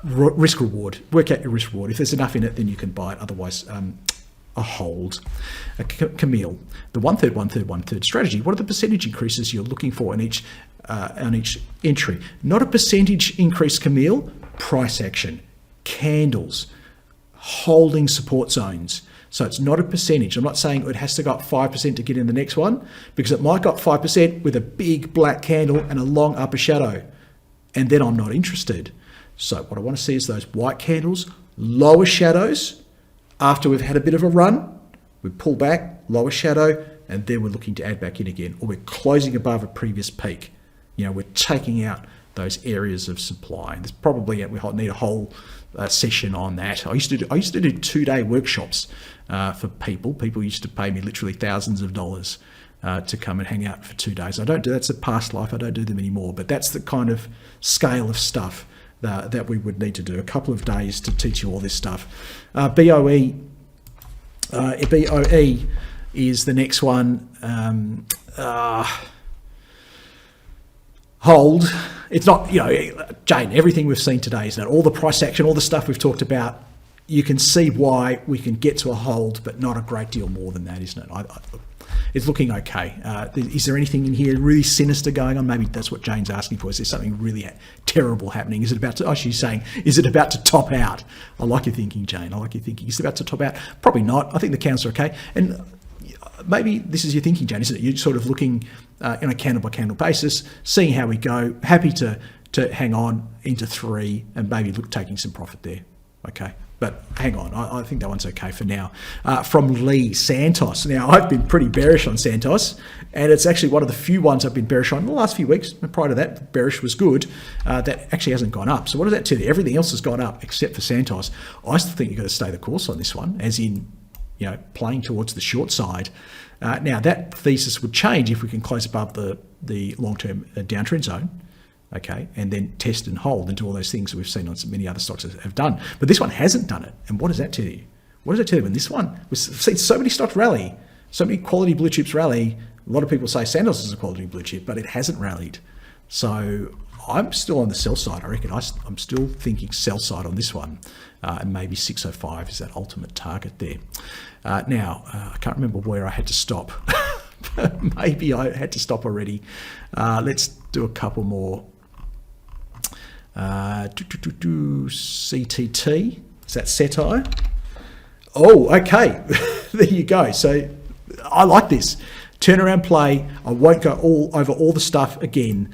Risk reward. Work out your risk reward. If there's enough in it, then you can buy it. Otherwise, a hold. Camille, the 1/3, 1/3, 1/3 strategy. What are the percentage increases you're looking for on each entry? Not a percentage increase, Camille. Price action, candles, holding support zones. So it's not a percentage. I'm not saying it has to go up 5% to get in the next one, because it might go up 5% with a big black candle and a long upper shadow, and then I'm not interested. So what I want to see is those white candles, lower shadows. After we've had a bit of a run, we pull back, lower shadow, and then we're looking to add back in again, or we're closing above a previous peak. We're taking out those areas of supply. There's probably, we need a whole session on that. I used to do 2-day workshops for people. People used to pay me literally thousands of dollars to come and hang out for 2 days. I don't do that's a past life. I don't do them anymore. But that's the kind of scale of stuff that we would need to do. A couple of days to teach you all this stuff. BOE is the next one. Hold. It's not, Jane, everything we've seen today is that all the price action, all the stuff we've talked about, you can see why we can get to a hold, but not a great deal more than that, isn't it? It's looking okay. Is there anything in here really sinister going on? Maybe that's what Jane's asking for. Is there something really terrible happening? Is it about to, she's saying, is it about to top out? I like your thinking, Jane. I like your thinking. Is it about to top out? Probably not. I think the counts are okay. And maybe this is your thinking, Jane, isn't it? You're sort of looking on a candle by candle basis, seeing how we go, happy to hang on into 3 and maybe taking some profit there. Okay. But hang on, I think that one's okay for now. From Lee, Santos. Now, I've been pretty bearish on Santos, and it's actually one of the few ones I've been bearish on in the last few weeks. Prior to that, bearish was good. That actually hasn't gone up. So what does that tell you? Everything else has gone up except for Santos. I still think you've got to stay the course on this one, as in, playing towards the short side. Now, that thesis would change if we can close above the long-term downtrend zone. okay, and then test and hold and do all those things that we've seen on so many other stocks have done. But this one hasn't done it. And what does that tell you? What does that tell you? When this one, we've seen so many stocks rally, so many quality blue chips rally. A lot of people say Santos is a quality blue chip, but it hasn't rallied. So I'm still on the sell side, I reckon. I'm still thinking sell side on this one. And maybe 605 is that ultimate target there. Now, I can't remember where I had to stop. Maybe I had to stop already. Let's do a couple more. CTT, is that Cettire? Oh, okay. There you go. So I like this. Turnaround play. I won't go over all the stuff again,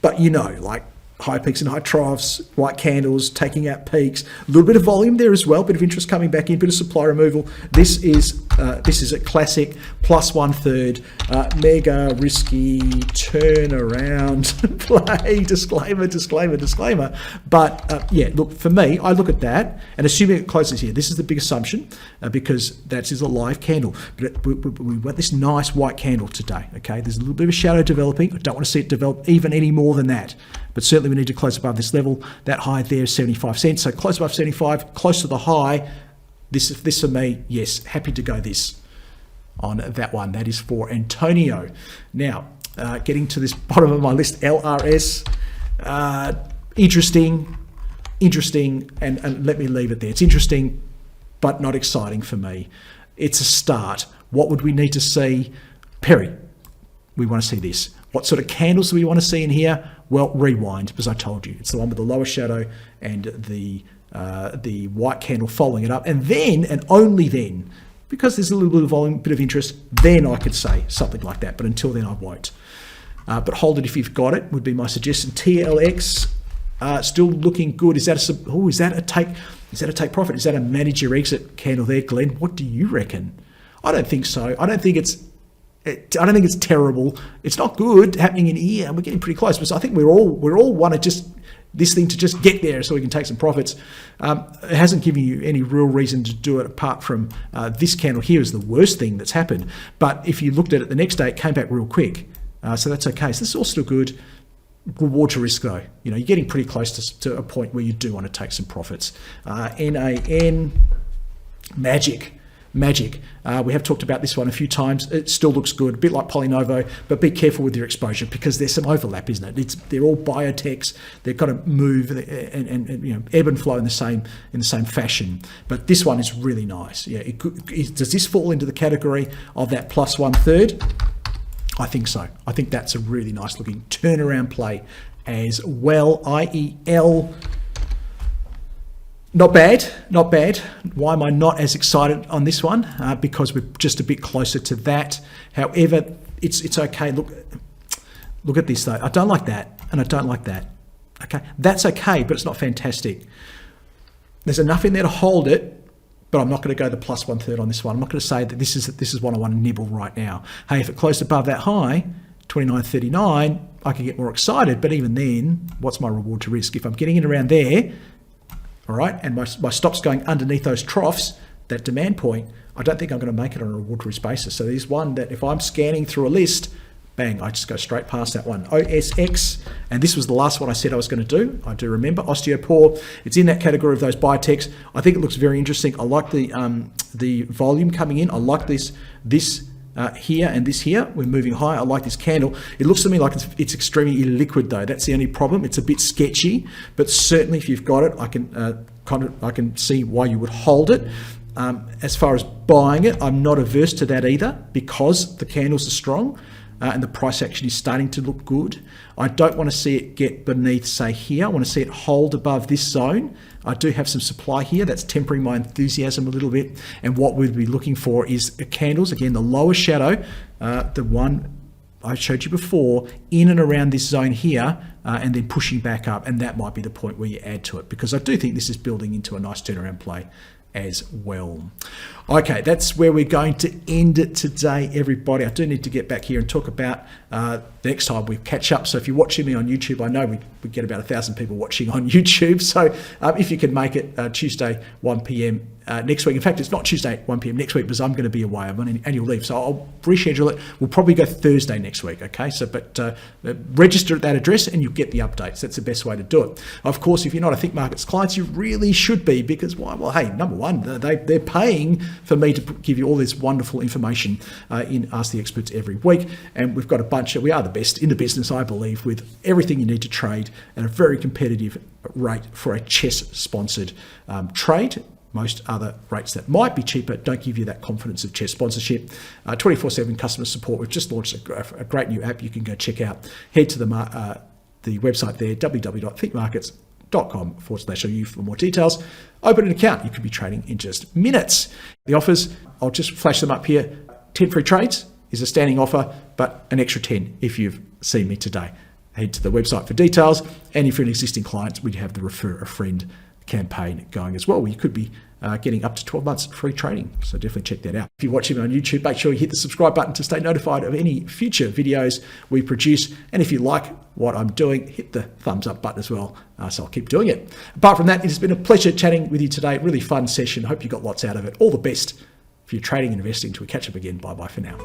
but like high peaks and high troughs, white candles, taking out peaks, a little bit of volume there as well, bit of interest coming back in, bit of supply removal. This is a classic plus 1/3 mega risky turnaround play. Disclaimer. But yeah, look, for me, I look at that and assuming it closes here. This is the big assumption because that is a live candle. But we want this nice white candle today. Okay, there's a little bit of a shadow developing. I don't want to see it develop even any more than that. But certainly we need to close above this level. That high there is 75 cents. So close above 75, close to the high. This for me, yes, happy to go this on that one. That is for Antonio. Now, getting to this bottom of my list, LRS. Interesting, and let me leave it there. It's interesting, but not exciting for me. It's a start. What would we need to see? Perry, we want to see this. What sort of candles do we want to see in here? Well, rewind, because I told you. It's the one with the lower shadow and the white candle following it up. And then, and only then, because there's a little bit of volume, bit of interest, then I could say something like that. But until then, I won't. But hold it if you've got it, would be my suggestion. TLX, still looking good. Is that a take? Is that a take profit? Is that a manage your exit candle there, Glenn? What do you reckon? I don't think so. I don't think it's terrible. It's not good happening in here. We're getting pretty close, but I think we're all want to just this thing to just get there so we can take some profits. It hasn't given you any real reason to do it apart from this candle here is the worst thing that's happened. But if you looked at it the next day, it came back real quick. So that's okay. So this is all still good. Reward to risk though. You're getting pretty close to a point where you do want to take some profits. NAN, Magic. We have talked about this one a few times. It still looks good, a bit like Polynovo, but be careful with your exposure because there's some overlap, isn't it? They're all biotechs. They've got to move and ebb and flow in the same fashion. But this one is really nice. Yeah, does this fall into the category of that plus 1/3? I think so. I think that's a really nice looking turnaround play as well. IEL. Not bad. Why am I not as excited on this one? Because we're just a bit closer to that. However, it's okay. Look at this though. I don't like that, and I don't like that. Okay, that's okay, but it's not fantastic. There's enough in there to hold it, but I'm not going to go the plus 1/3 on this one. I'm not going to say that this is one I want to nibble right now. Hey, if it closed above that high, 29.39, I could get more excited. But even then, what's my reward to risk? If I'm getting it around there. All right, and my stop's going underneath those troughs, that demand point, I don't think I'm going to make it on a reward to risk basis. So there's one that if I'm scanning through a list, bang, I just go straight past that one. OSX, and this was the last one I said I was going to do. I do remember Osteopore. It's in that category of those biotechs. I think it looks very interesting. I like the volume coming in. I like this here and this here. We're moving high. I like this candle. It looks to me like it's extremely illiquid though. That's the only problem. It's a bit sketchy, but certainly if you've got it, I can see why you would hold it. As far as buying it, I'm not averse to that either because the candles are strong and the price action is starting to look good. I don't want to see it get beneath, say here. I want to see it hold above this zone. I do have some supply here. That's tempering my enthusiasm a little bit. And what we'd be looking for is candles. Again, the lower shadow, the one I showed you before, in and around this zone here, and then pushing back up. And that might be the point where you add to it because I do think this is building into a nice turnaround play as well. Okay, that's where we're going to end it today, everybody. I do need to get back here and talk about the next time we catch up. So if you're watching me on YouTube, I know we get about 1,000 people watching on YouTube. So if you can make it Tuesday 1 p.m. Next week. In fact, it's not Tuesday 1 p.m. next week because I'm going to be away. I'm on annual leave, so I'll reschedule it. We'll probably go Thursday next week. Okay, so but register at that address and you'll get the updates. That's the best way to do it. Of course, if you're not a Think Markets client, you really should be, because why? Well, hey, number one, they're paying for me to give you all this wonderful information in Ask the Experts every week, and we've got a bunch. We are the best in the business, I believe, with everything you need to trade at a very competitive rate for a CHESS-sponsored trade. Most other rates that might be cheaper don't give you that confidence of CHESS sponsorship. 24/7 customer support. We've just launched a great new app you can go check out. Head to the website there, www.thinkmarkets.com/au for more details. Open an account. You could be trading in just minutes. The offers, I'll just flash them up here. 10 free trades is a standing offer, but an extra 10 if you've seen me today. Head to the website for details. And if you're an existing client, we have the Refer a Friend campaign going as well, where you could be getting up to 12 months free trading. So definitely check that out. If you're watching me on YouTube, make sure you hit the subscribe button to stay notified of any future videos we produce. And if you like what I'm doing, hit the thumbs up button as well. So I'll keep doing it. Apart from that, it has been a pleasure chatting with you today. Really fun session. Hope you got lots out of it. All the best for your trading and investing. Till we catch up again. Bye-bye for now.